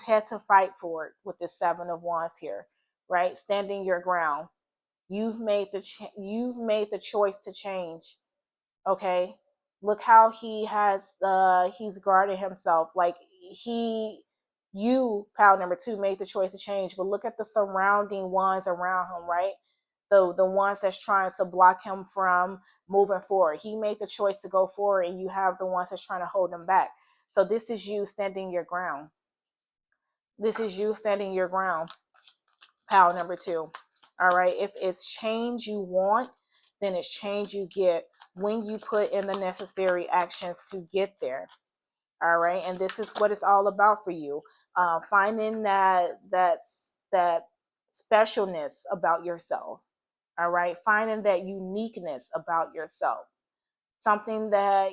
had to fight for it with the 7 of Wands here, right? Standing your ground. You've made the choice to change. Okay, look how he's guarded himself. Like you, pal number 2, made the choice to change. But look at the surrounding ones around him, right? The ones that's trying to block him from moving forward. He made the choice to go forward, and you have the ones that's trying to hold him back. So this is you standing your ground. This is you standing your ground, pal number 2. All right. If it's change you want, then it's change you get when you put in the necessary actions to get there. All right. And this is what it's all about for you. Finding that specialness about yourself. All right. Finding that uniqueness about yourself. Something that,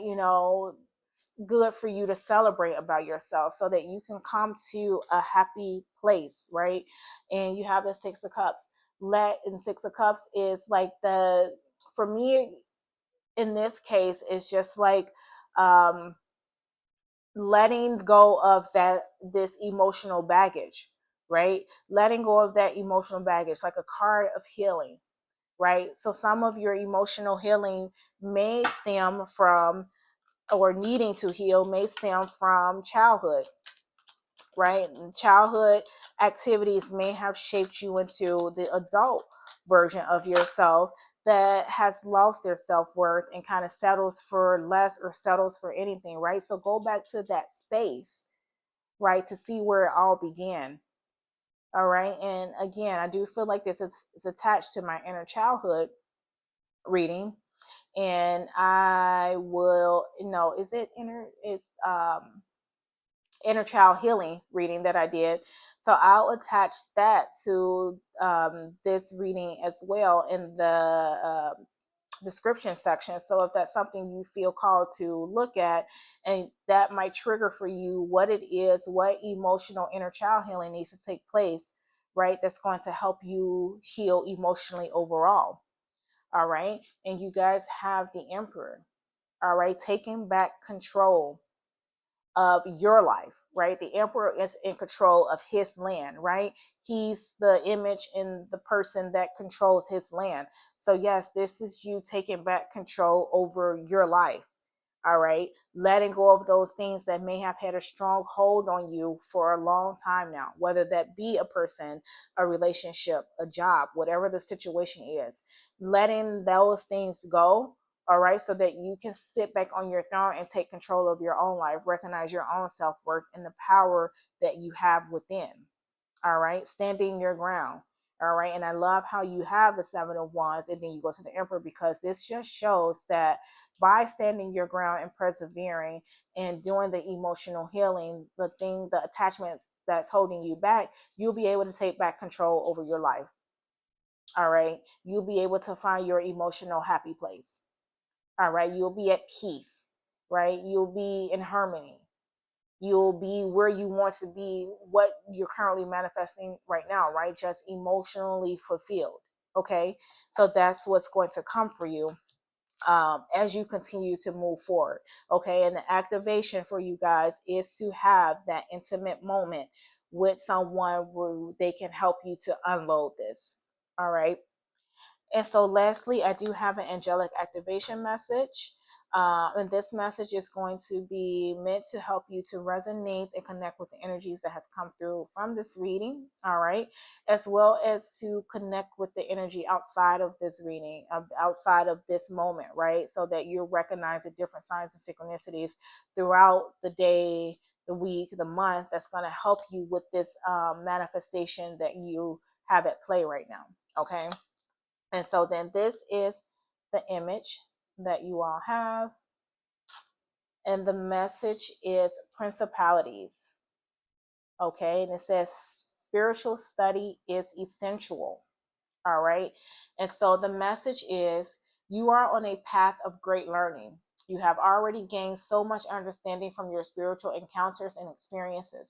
good for you to celebrate about yourself so that you can come to a happy place, right? And you have the 6 of cups. And 6 of cups is like for me in this case, it's just like letting go of this emotional baggage, right? Letting go of that emotional baggage, like a card of healing, right? So some of your emotional healing may stem from, or needing to heal may stem from childhood, right? And childhood activities may have shaped you into the adult version of yourself that has lost their self-worth and kind of settles for less or settles for anything, right? So go back to that space, right, to see where it all began. All right. And again, I do feel like this is attached to my inner childhood reading. And I will, is it inner child healing reading that I did. So I'll attach that to this reading as well in the description section. So if that's something you feel called to look at, and that might trigger for you what it is, what emotional inner child healing needs to take place, right? That's going to help you heal emotionally overall. All right. And you guys have the Emperor. All right. Taking back control of your life, right? The emperor is in control of his land, right? He's the image and the person that controls his land. So yes, this is you taking back control over your life. All right. Letting go of those things that may have had a strong hold on you for a long time now, whether that be a person, a relationship, a job, whatever the situation is. Letting those things go, all right, so that you can sit back on your throne and take control of your own life, recognize your own self-worth and the power that you have within. All right. Standing your ground. All right. And I love how you have the Seven of Wands and then you go to the Emperor, because this just shows that by standing your ground and persevering and doing the emotional healing, the attachments that's holding you back, you'll be able to take back control over your life. All right. You'll be able to find your emotional happy place. All right. You'll be at peace, right? You'll be in harmony. You'll be where you want to be, what you're currently manifesting right now, right? Just emotionally fulfilled. Okay. So that's what's going to come for you as you continue to move forward. Okay. And the activation for you guys is to have that intimate moment with someone where they can help you to unload this. All right. And so, lastly, I do have an angelic activation message. And this message is going to be meant to help you to resonate and connect with the energies that has come through from this reading, all right, as well as to connect with the energy outside of this reading, outside of this moment, right, so that you recognize the different signs and synchronicities throughout the day, the week, the month, that's going to help you with this manifestation that you have at play right now, okay? And so then this is the image that you all have. And the message is principalities. Okay. And it says spiritual study is essential. All right. And so the message is you are on a path of great learning. You have already gained so much understanding from your spiritual encounters and experiences.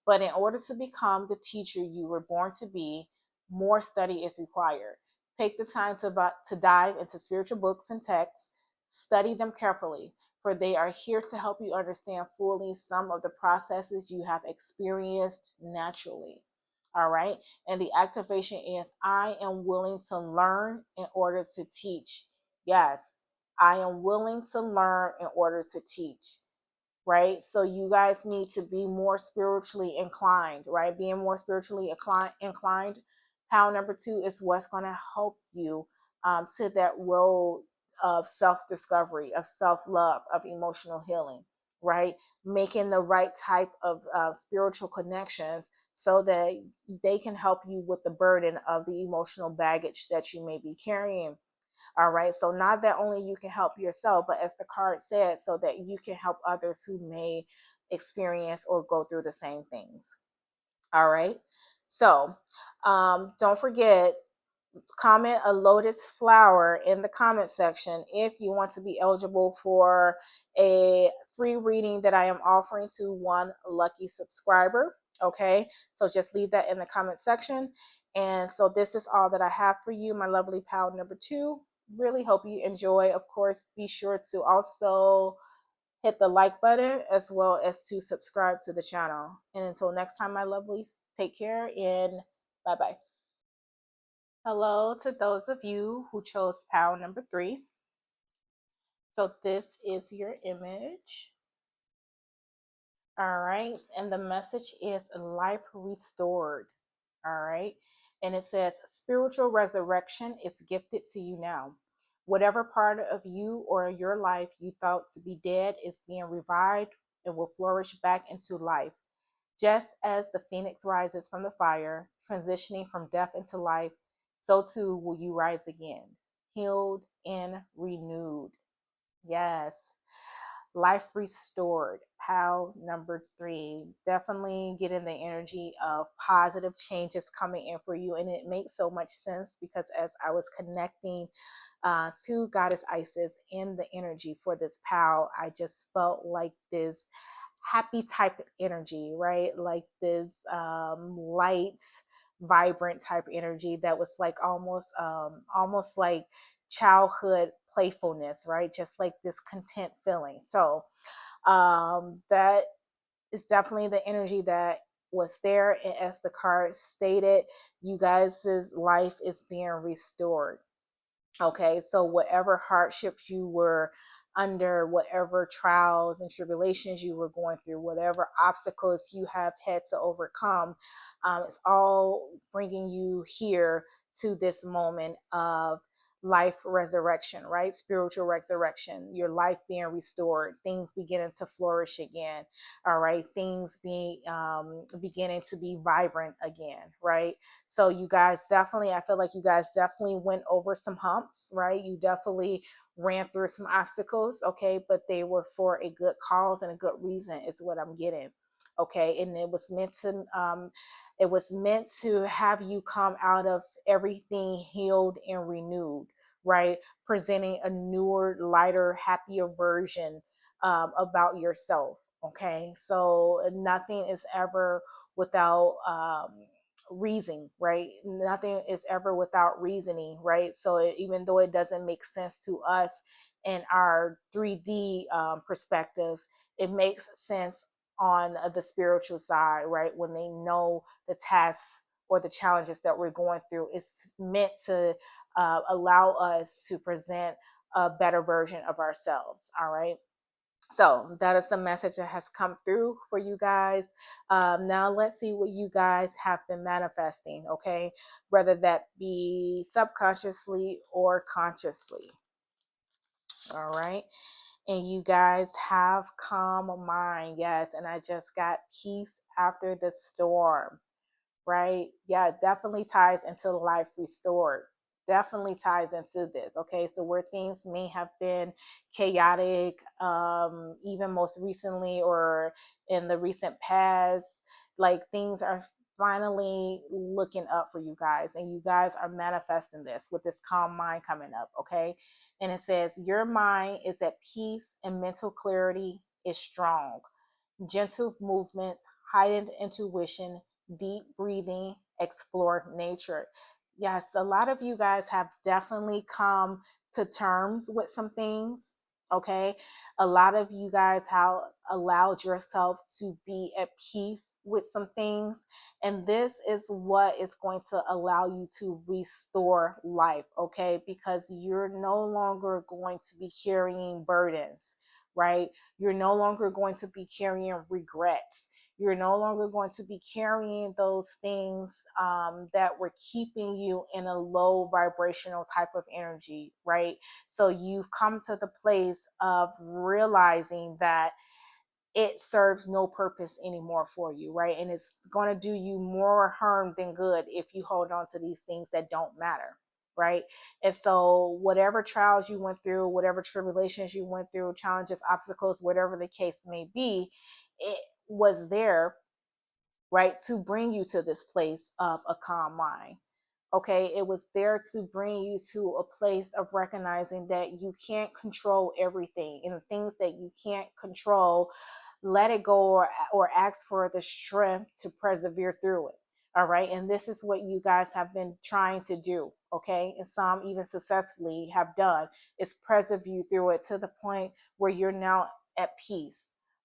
But in order to become the teacher you were born to be, more study is required. Take the time to dive into spiritual books and texts. Study them carefully, for they are here to help you understand fully some of the processes you have experienced naturally. All right. And the activation is I am willing to learn in order to teach. Yes, I am willing to learn in order to teach. Right. So you guys need to be more spiritually inclined, right? Being more spiritually inclined. Power number 2 is what's going to help you to that road of self-discovery, of self-love, of emotional healing, right? Making the right type of spiritual connections so that they can help you with the burden of the emotional baggage that you may be carrying. All right. So not that only you can help yourself, but as the card said, so that you can help others who may experience or go through the same things. All right. So don't forget, comment a lotus flower in the comment section if you want to be eligible for a free reading that I am offering to one lucky subscriber. Okay, so just leave that in the comment section. And so this is all that I have for you, my lovely pal number 2. Really hope you enjoy. Of course, be sure to also hit the like button as well as to subscribe to the channel. And until next time, my lovelies, take care and bye bye. Hello to those of you who chose pile number 3. So this is your image. All right. And the message is life restored. All right. And it says spiritual resurrection is gifted to you now. Whatever part of you or your life you thought to be dead is being revived and will flourish back into life. Just as the phoenix rises from the fire, transitioning from death into life, so too will you rise again, healed and renewed. Yes. Life restored. Pile number 3. Definitely getting the energy of positive changes coming in for you. And it makes so much sense because as I was connecting to Goddess Isis in the energy for this pal, I just felt like this happy type of energy, right? Like this light, vibrant type energy that was like almost like childhood playfulness, right? Just like this content feeling. So that is definitely the energy that was there. And as the card stated, you guys' life is being restored. Okay, so whatever hardships you were under, whatever trials and tribulations you were going through, whatever obstacles you have had to overcome, it's all bringing you here to this moment of life resurrection, right? Spiritual resurrection, your life being restored, things beginning to flourish again, all right? Things beginning to be vibrant again, right? So you guys definitely, I feel like you guys definitely went over some humps, right? You definitely ran through some obstacles, okay? But they were for a good cause and a good reason is what I'm getting. Okay, and it was meant to have you come out of everything healed and renewed, right? Presenting a newer, lighter, happier version about yourself. Okay, so nothing is ever without reason, right? Nothing is ever without reasoning, right? So even though it doesn't make sense to us in our 3D perspectives, it makes sense on the spiritual side, right? When they know the tasks or the challenges that we're going through, it's meant to allow us to present a better version of ourselves. All right. So that is the message that has come through for you guys. Now let's see what you guys have been manifesting, okay? Whether that be subconsciously or consciously. All right. And you guys have calm mind. Yes. And I just got peace after the storm, right? Yeah, it definitely ties into life restored. Definitely ties into this. Okay, so where things may have been chaotic, even most recently or in the recent past, like things are finally looking up for you guys, and you guys are manifesting this with this calm mind coming up. Okay, and it says your mind is at peace and mental clarity is strong. Gentle movements, heightened intuition, deep breathing, explore nature. Yes, a lot of you guys have definitely come to terms with some things. Okay. A lot of you guys have allowed yourself to be at peace with some things. And this is what is going to allow you to restore life. Okay. Because you're no longer going to be carrying burdens, right? You're no longer going to be carrying regrets. You're no longer going to be carrying those things that were keeping you in a low vibrational type of energy, right? So you've come to the place of realizing that it serves no purpose anymore for you, right? And it's going to do you more harm than good if you hold on to these things that don't matter, right? And so, whatever trials you went through, whatever tribulations you went through, challenges, obstacles, whatever the case may be, it was there, right, to bring you to this place of a calm mind. Okay, it was there to bring you to a place of recognizing that you can't control everything, and the things that you can't control, let it go, or ask for the strength to persevere through it. All right, and this is what you guys have been trying to do. Okay, and some even successfully have done, is persevere through it to the point where you're now at peace,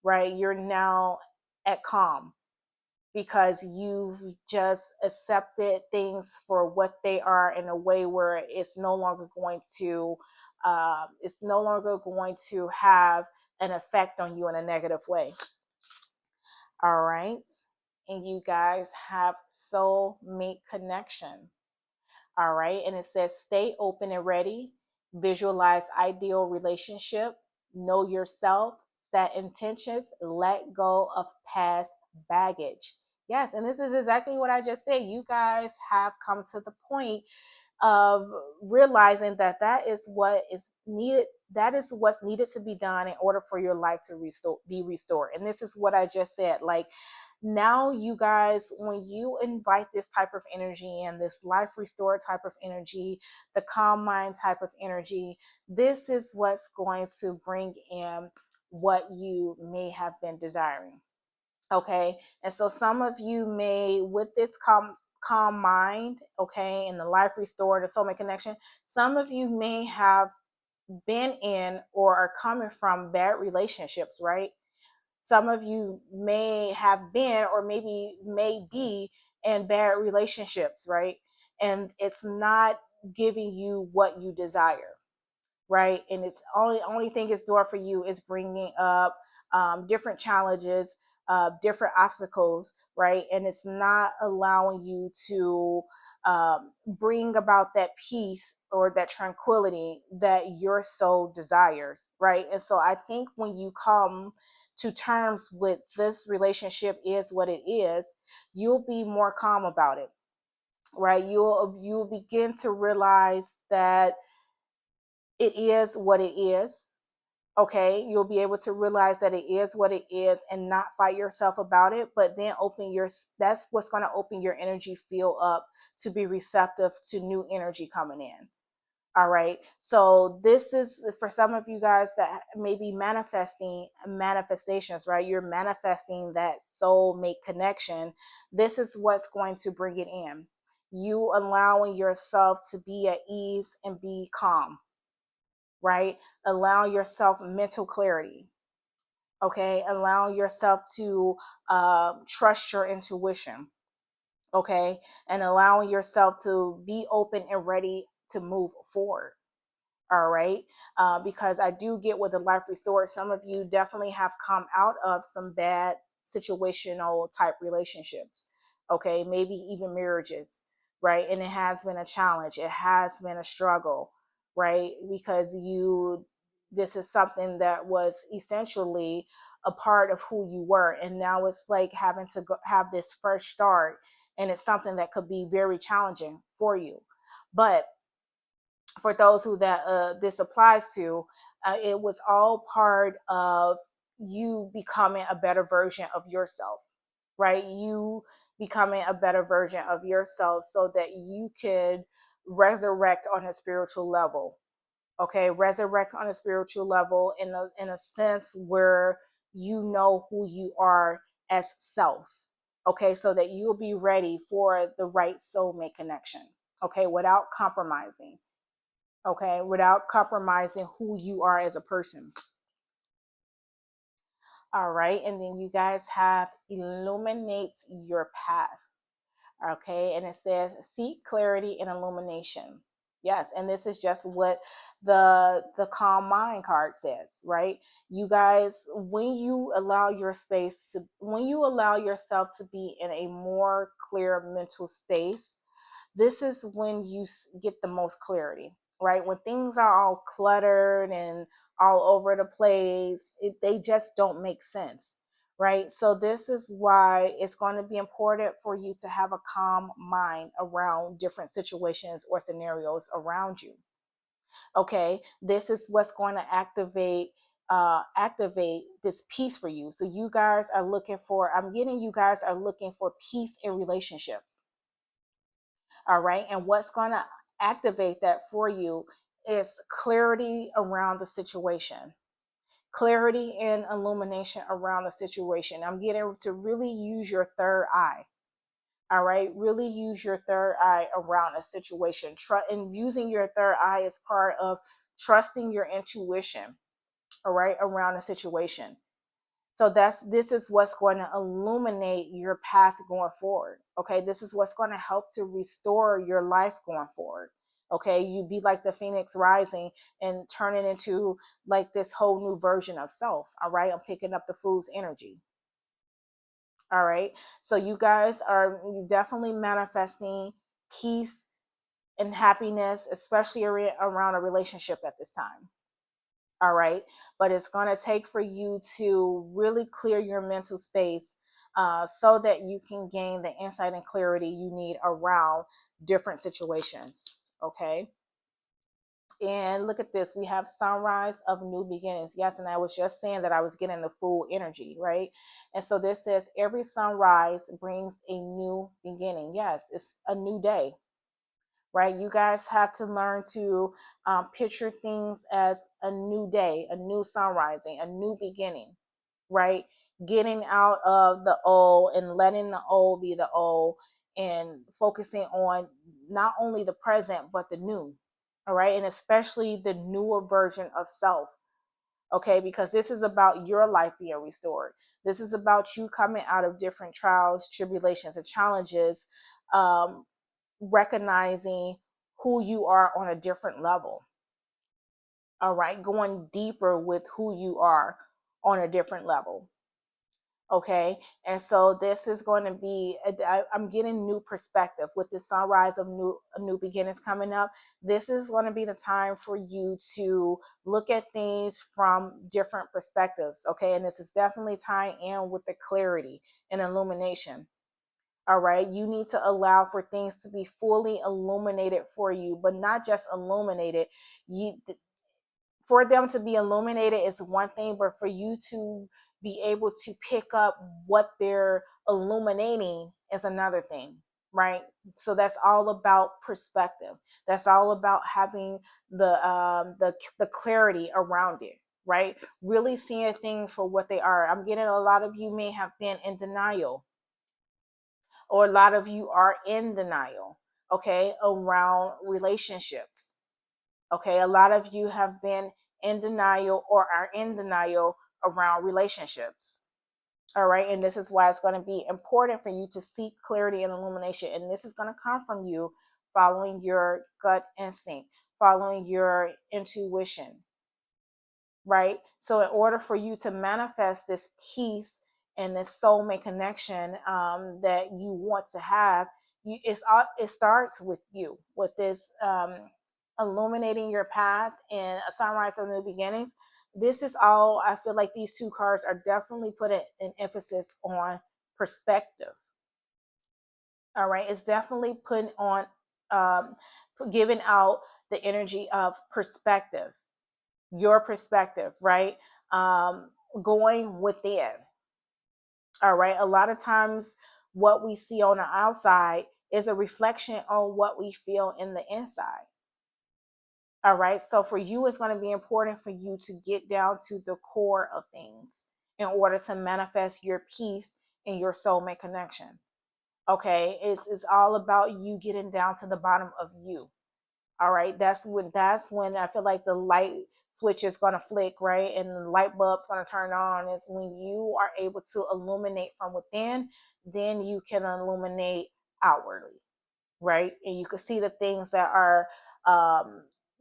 right? You're now at calm because you've just accepted things for what they are in a way where it's no longer going to have an effect on you in a negative way. All right, and you guys have soulmate connection. All right, and it says stay open and ready, visualize ideal relationship, know yourself, set intentions, let go of past baggage. Yes, and this is exactly what I just said. You guys have come to the point of realizing that that is what is needed. That is what's needed to be done in order for your life to be restored. And this is what I just said. Like, now you guys, when you invite this type of energy and this life restored type of energy, the calm mind type of energy, this is what's going to bring in what you may have been desiring. Okay, and so some of you may, with this calm mind, okay, and the life restored, the soulmate connection, some of you may have been in or are coming from bad relationships, right? Some of you may have been or maybe may be in bad relationships, right? And it's not giving you what you desire, right? And it's only thing it's doing for you is bringing up different challenges, different obstacles, right? And it's not allowing you to bring about that peace or that tranquility that your soul desires, right? And so I think when you come to terms with this relationship is what it is, you'll be more calm about it, right? You'll begin to realize that it is what it is. Okay, you'll be able to realize that it is what it is and not fight yourself about it, but then that's what's going to open your energy field up to be receptive to new energy coming in. All right, so this is for some of you guys that may be manifesting manifestations, right? You're manifesting that soulmate connection. This is what's going to bring it in, you allowing yourself to be at ease and be calm, right? Allow yourself mental clarity. Okay, allow yourself to trust your intuition. Okay, and allowing yourself to be open and ready to move forward. All right, because I do get with the life restored, some of you definitely have come out of some bad situational type relationships. Okay, maybe even marriages, right? And it has been a challenge, it has been a struggle, right? Because this is something that was essentially a part of who you were, and now it's like having to have this fresh start, and it's something that could be very challenging for you. But for those who that this applies to, it was all part of you becoming a better version of yourself, right? You becoming a better version of yourself so that you could resurrect on a spiritual level. Okay, resurrect on a spiritual level in a sense where you know who you are as self. Okay, so that you'll be ready for the right soulmate connection. Okay, without compromising, okay, without compromising who you are as a person. All right, and then you guys have illuminates your path. Okay, and it says seek clarity and illumination. Yes, and this is just what the calm mind card says, right? You guys, when you allow yourself to be in a more clear mental space, this is when you get the most clarity, right? When things are all cluttered and all over the place, they just don't make sense, right? So this is why it's going to be important for you to have a calm mind around different situations or scenarios around you. Okay, this is what's going to activate this peace for you. So you guys are looking for, I'm getting, you guys are looking for peace in relationships. All right. And what's going to activate that for you is clarity around the situation, clarity and illumination around the situation. I'm getting to really use your third eye. All right. Really use your third eye around a situation. And using your third eye is part of trusting your intuition. All right. Around a situation. So this is what's going to illuminate your path going forward. Okay, this is what's going to help to restore your life going forward. Okay, you be like the phoenix rising and turn it into like this whole new version of self. All right, I'm picking up the fool's energy. All right, so you guys are definitely manifesting peace and happiness, especially around a relationship at this time. All right, but it's going to take for you to really clear your mental space, so that you can gain the insight and clarity you need around different situations. Okay, and look at this, we have sunrise of new beginnings. Yes, and I was just saying that I was getting the full energy, right? And so this says every sunrise brings a new beginning. Yes, it's a new day, right? You guys have to learn to picture things as a new day, a new sun rising, a new beginning, right? Getting out of the old and letting the old be the old and focusing on not only the present, but the new, all right? And especially the newer version of self. Okay, because this is about your life being restored. This is about you coming out of different trials, tribulations, and challenges, um, recognizing who you are on a different level. All right, going deeper with who you are on a different level. Okay, and so this is going to be I'm getting new perspective with the sunrise of new beginnings coming up. This is going to be the time for you to look at things from different perspectives. Okay, and this is definitely tying in with the clarity and illumination. All right, you need to allow for things to be fully illuminated for you, but not just illuminated. You For them to be illuminated is one thing, but for you to be able to pick up what they're illuminating is another thing, right? So that's all about perspective. That's all about having the clarity around it, right? Really seeing things for what they are. I'm getting a lot of you may have been in denial, or a lot of you are in denial, okay, around relationships. Okay, a lot of you have been in denial or are in denial around relationships. All right, and this is why it's going to be important for you to seek clarity and illumination. And this is going to come from you following your gut instinct, following your intuition, right? So, in order for you to manifest this peace and this soulmate connection that you want to have, it starts with you, with this illuminating your path and a sunrise of new beginnings. This is all. I feel like these two cards are definitely putting an emphasis on perspective. All right, it's definitely putting on um, giving out the energy of perspective, your perspective, right? Going within. All right. A lot of times, what we see on the outside is a reflection on what we feel in the inside. All right. So, for you, it's going to be important for you to get down to the core of things in order to manifest your peace and your soulmate connection. Okay. It's all about you getting down to the bottom of you. All right, that's when I feel like the light switch is gonna flick, right? And the light bulb's gonna turn on is when you are able to illuminate from within, then you can illuminate outwardly, right? And you can see the things that are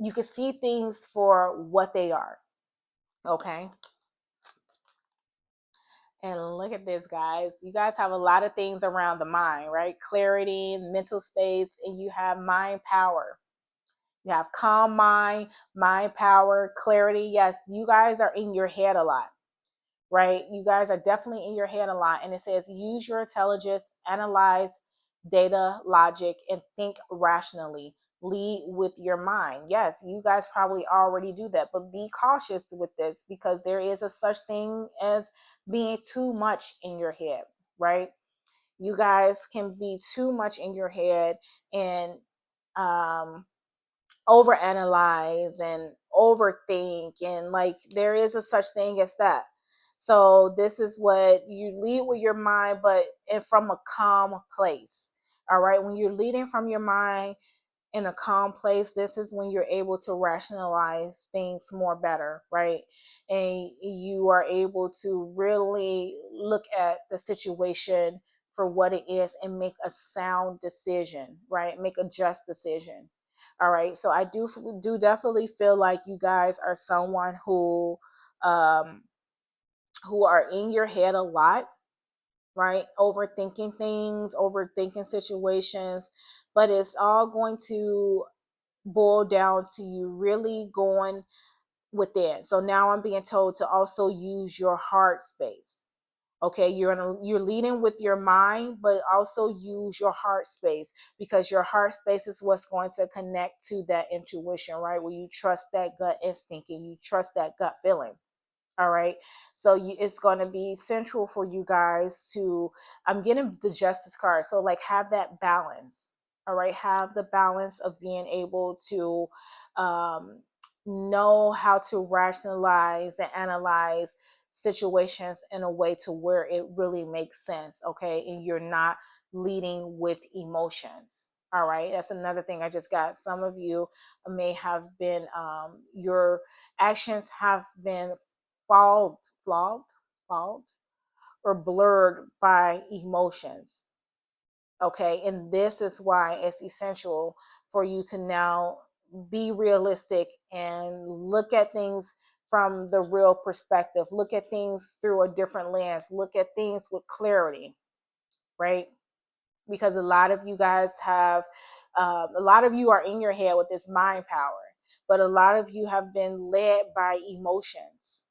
you can see things for what they are. Okay. And look at this, guys. You guys have a lot of things around the mind, right? Clarity, mental space, and you have mind power. You have calm mind, mind power, clarity. Yes, you guys are in your head a lot, right? You guys are definitely in your head a lot. And it says use your intelligence, analyze data, logic, and think rationally. Lead with your mind. Yes, you guys probably already do that, but be cautious with this because there is a such thing as being too much in your head, right? You guys can be too much in your head and um overanalyze and overthink, and like there is a such thing as that. So this is what you lead with your mind, but from a calm place. All right, when you're leading from your mind in a calm place, this is when you're able to rationalize things more better, right? And you are able to really look at the situation for what it is and make a sound decision, right? Make a just decision. All right. So I do definitely feel like you guys are someone um who are in your head a lot, right? Overthinking things, overthinking situations, but it's all going to boil down to you really going within. So now I'm being told to also use your heart space. Okay, you're leading with your mind, but also use your heart space because your heart space is what's going to connect to that intuition, right? Where you trust that gut instinct and you trust that gut feeling. All right. So it's going to be central for you guys to, I'm getting the justice card. So, like, have that balance. All right. Have the balance of being able to um, know how to rationalize and analyze situations in a way to where it really makes sense. Okay. And you're not leading with emotions. All right. That's another thing I just got. Some of you may have been, your actions have been fogged, fogged, or blurred by emotions. Okay, and this is why it's essential for you to now be realistic and look at things from the real perspective. Look at things through a different lens. Look at things with clarity, right? Because a lot of you guys have, a lot of you are in your head with this mind power, but a lot of you have been led by emotions.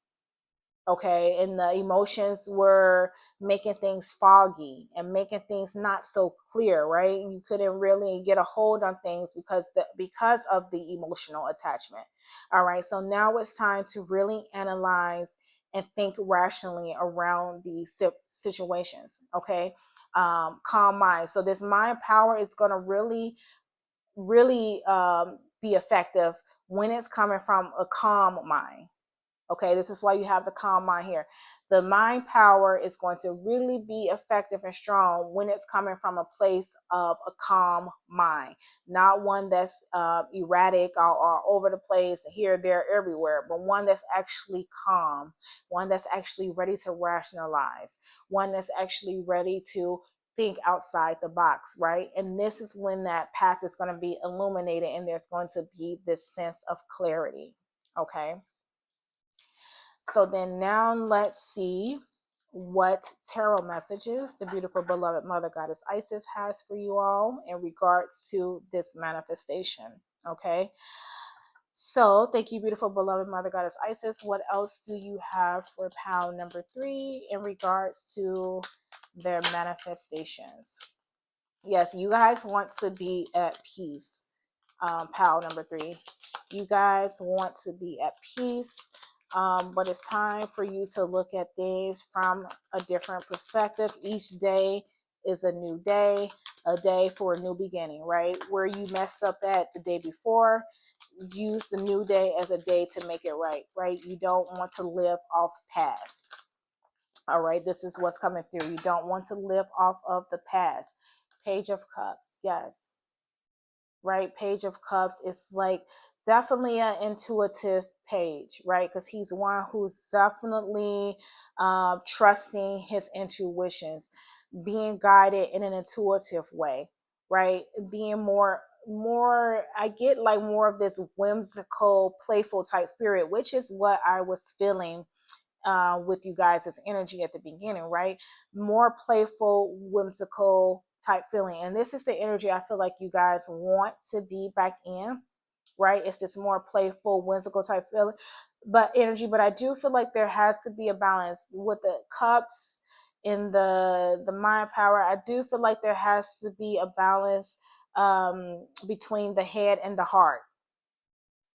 Okay, and the emotions were making things foggy and making things not so clear, right? You couldn't really get a hold on things because of the emotional attachment. All right, so now it's time to really analyze and think rationally around these situations. Okay, calm mind. So this mind power is going to really be effective when it's coming from a calm mind. Okay, this is why you have the calm mind here. The mind power is going to really be effective and strong when it's coming from a place of a calm mind, not one that's erratic or over the place, here, there, everywhere, but one that's actually calm, one that's actually ready to rationalize, one that's actually ready to think outside the box, right? And this is when that path is going to be illuminated and there's going to be this sense of clarity. Okay. So then now let's see what tarot messages the beautiful beloved Mother Goddess Isis has for you all in regards to this manifestation. Okay. So thank you, beautiful beloved Mother Goddess Isis. What else do you have for pile number 3 in regards to their manifestations? Yes, you guys want to be at peace. Pile number 3. You guys want to be at peace. But it's time for you to look at things from a different perspective. Each day is a new day, a day for a new beginning, right? Where you messed up at the day before, use the new day as a day to make it right, right? You don't want to live off past. All right, this is what's coming through. You don't want to live off of the past. Page of Cups, yes. Right, Page of Cups is like definitely an intuitive page, right? Because he's one who's definitely trusting his intuitions, being guided in an intuitive way, right? Being more I get like more of this whimsical, playful type spirit, which is what I was feeling with you guys as energy at the beginning, right? More playful, whimsical type feeling. And this is the energy I feel like you guys want to be back in, right? It's this more playful, whimsical type feeling, but energy. But I do feel like there has to be a balance with the cups in the mind power. I do feel like there has to be a balance between the head and the heart.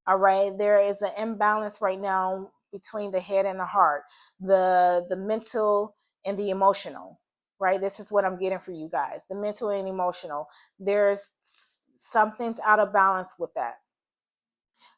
All right, there is an imbalance right now between the head and the heart, the mental and the emotional, right? This is what I'm getting for you guys, the mental and emotional. There's something's out of balance with that.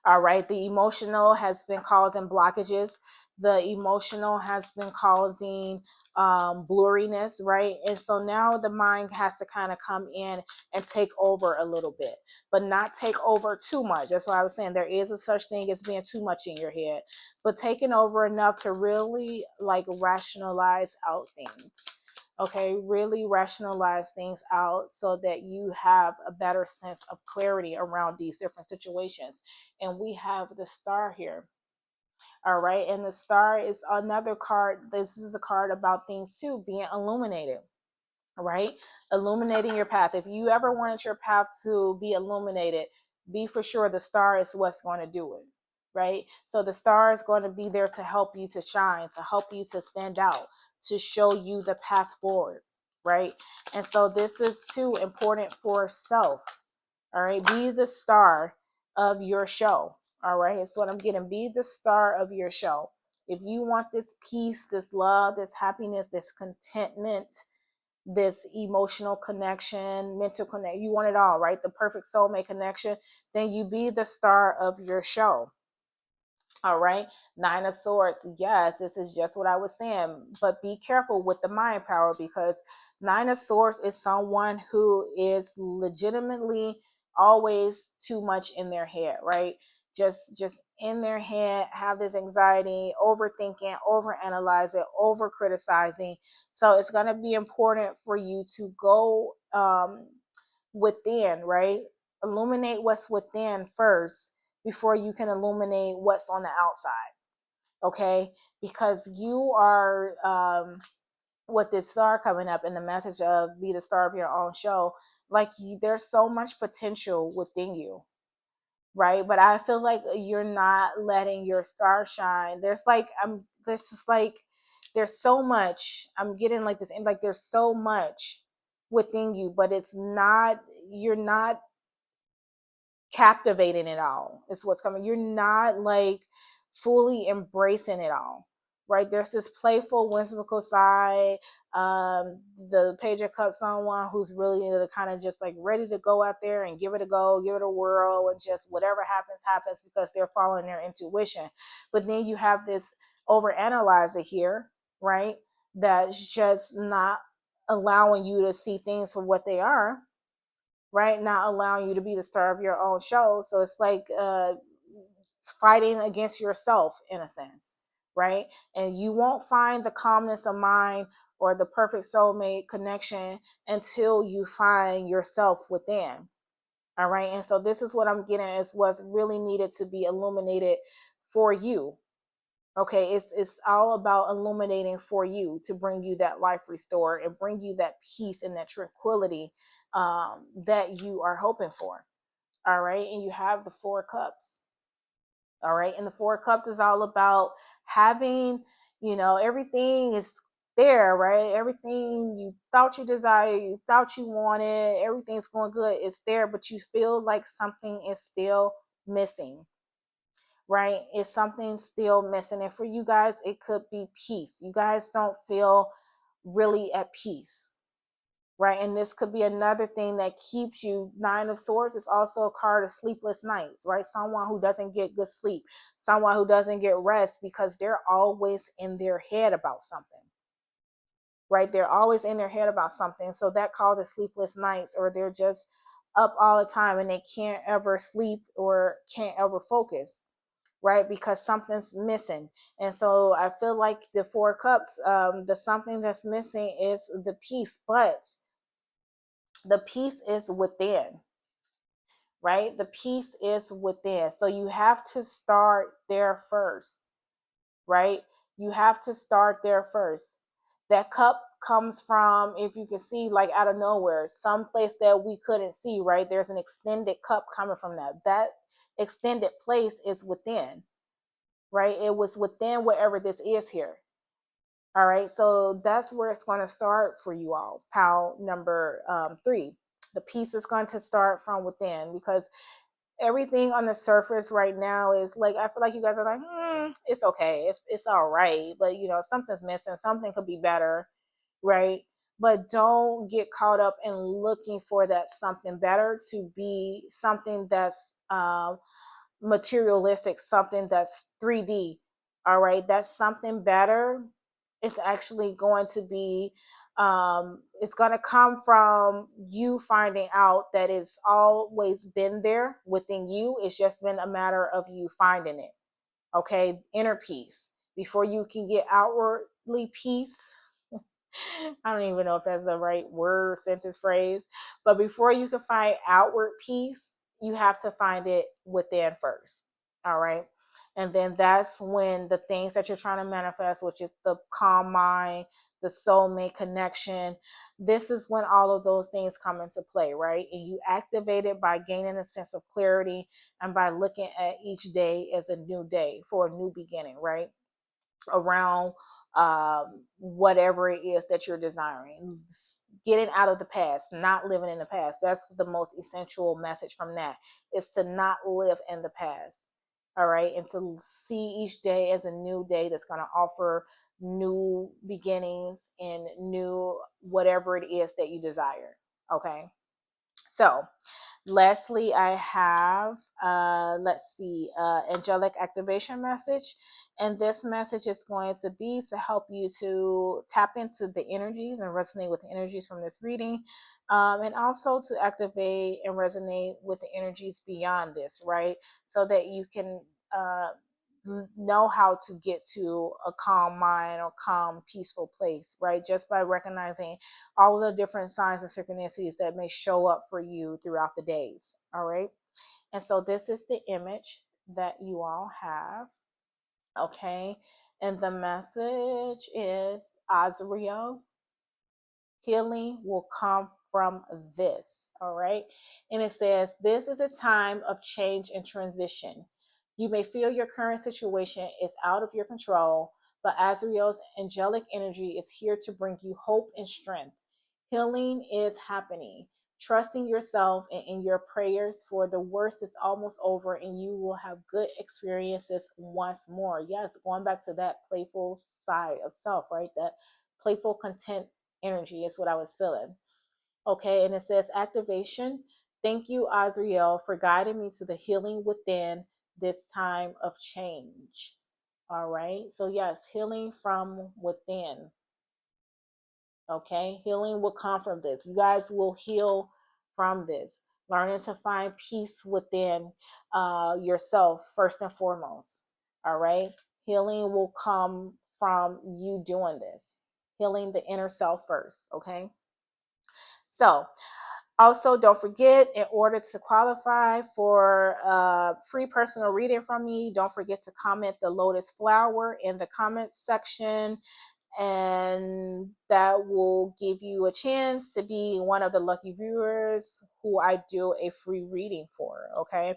All right, the emotional has been causing blockages. The emotional has been causing blurriness, right? And so now the mind has to kind of come in and take over a little bit, but not take over too much. That's why I was saying there is a such thing as being too much in your head, but taking over enough to really like rationalize out things. Okay, really rationalize things out so that you have a better sense of clarity around these different situations. And we have the Star here. All right, and the Star is another card. This is a card about things too being illuminated. Right, illuminating your path. If you ever wanted your path to be illuminated, be for sure the Star is what's going to do it. Right, so the Star is going to be there to help you to shine, to help you to stand out, to show you the path forward. Right, and so this is too important for self. All right, be the star of your show. All right, it's what I'm getting. Be the star of your show. If you want this peace, this love, this happiness, this contentment, this emotional connection, mental connection, you want it all, right? The perfect soulmate connection, then you be the star of your show. All right, Nine of Swords. Yes, this is just what I was saying, but be careful with the mind power, because Nine of Swords is someone who is legitimately always too much in their head, right? Just in their head, have this anxiety, overthinking, overanalyzing, over criticizing. So it's going to be important for you to go within, right? Illuminate what's within first before you can illuminate what's on the outside. okay? Because you are with this star coming up and the message of be the star of your own show, like there's so much potential within you, right? But I feel like you're not letting your star shine. There's just like there's so much. I'm getting like this, and like there's so much within you, but it's not. You're not captivating it all. Is what's coming. You're not like fully embracing it all, right? There's this playful, whimsical side. The Page of Cups, someone who's really kind of just like ready to go out there and give it a go, give it a whirl, and just whatever happens, happens because they're following their intuition. But then you have this overanalyzer here, right? That's just not allowing you to see things for what they are, right? Not allowing you to be the star of your own show. So it's like fighting against yourself in a sense, right? And you won't find the calmness of mind or the perfect soulmate connection until you find yourself within. All right. And so this is what I'm getting is what's really needed to be illuminated for you. Okay, it's all about illuminating for you to bring you that life restore and bring you that peace and that tranquility that you are hoping for. All right, and you have the Four Cups. All right, and the Four Cups is all about having, everything is there, right? Everything you thought you desired, you thought you wanted, everything's going good. It's there, but you feel like something is still missing, right? Is something still missing? And for you guys, it could be peace. You guys don't feel really at peace, right? And this could be another thing that keeps you. Nine of Swords is also a card of sleepless nights, right? Someone who doesn't get good sleep, someone who doesn't get rest because they're always in their head about something, right? They're always in their head about something. So that causes sleepless nights, or they're just up all the time and they can't ever sleep or can't ever focus, right? Because something's missing. And so I feel like the Four Cups, the something that's missing is the peace, but the peace is within, right? The peace is within. So you have to start there first, right? You have to start there first. That cup comes from, if you can see, like out of nowhere, someplace that we couldn't see, right? There's an extended cup coming from that. That extended place is within, right? It was within wherever this is here. All right, so that's where it's going to start for you all. Pile number 3. The peace is going to start from within, because everything on the surface right now is like, I feel like you guys are like, it's okay, it's all right, but something's missing, something could be better, right? But don't get caught up in looking for that something better to be something that's materialistic, something that's 3D. All right, that's something better. It's actually going to be it's going to come from you finding out that it's always been there within you. It's just been a matter of you finding it. Okay, inner peace. Before you can get outwardly peace, I don't even know if that's the right word, sentence, phrase, but before you can find outward peace, you have to find it within first. All right. And then that's when the things that you're trying to manifest, which is the calm mind, the soulmate connection, this is when all of those things come into play, right? And you activate it by gaining a sense of clarity and by looking at each day as a new day for a new beginning, right? Around whatever it is that you're desiring. Getting out of the past, not living in the past. That's the most essential message from that, is to not live in the past. All right. And to see each day as a new day that's going to offer new beginnings and new whatever it is that you desire. Okay. So lastly, I have, angelic activation message. And this message is going to be to help you to tap into the energies and resonate with the energies from this reading. And also to activate and resonate with the energies beyond this, right? So that you can know how to get to a calm mind or calm, peaceful place, right? Just by recognizing all of the different signs and synchronicities that may show up for you throughout the days. All right. And so this is the image that you all have. Okay. And the message is Azrael, healing will come from this. All right. And it says, this is a time of change and transition. You may feel your current situation is out of your control, but Azrael's angelic energy is here to bring you hope and strength. Healing is happening. Trusting yourself and in your prayers, for the worst is almost over and you will have good experiences once more. Yes, going back to that playful side of self, right? That playful content energy is what I was feeling. Okay, and it says activation. Thank you, Azrael, for guiding me to the healing within this time of change. All right, so yes, healing from within. Okay, healing will come from this. You guys will heal from this. Learning to find peace within yourself, first and foremost. All right, healing will come from you doing this, healing the inner self first. Okay, so also, don't forget, in order to qualify for a free personal reading from me, don't forget to comment the lotus flower in the comments section, and that will give you a chance to be one of the lucky viewers who I do a free reading for. Okay.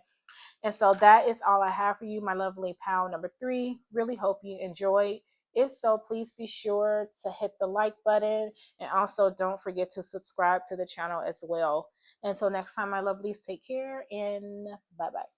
And so that is all I have for you, my lovely pal number 3. Really hope you enjoyed. If so, please be sure to hit the like button, and also don't forget to subscribe to the channel as well. Until next time, my lovelies, take care and bye bye.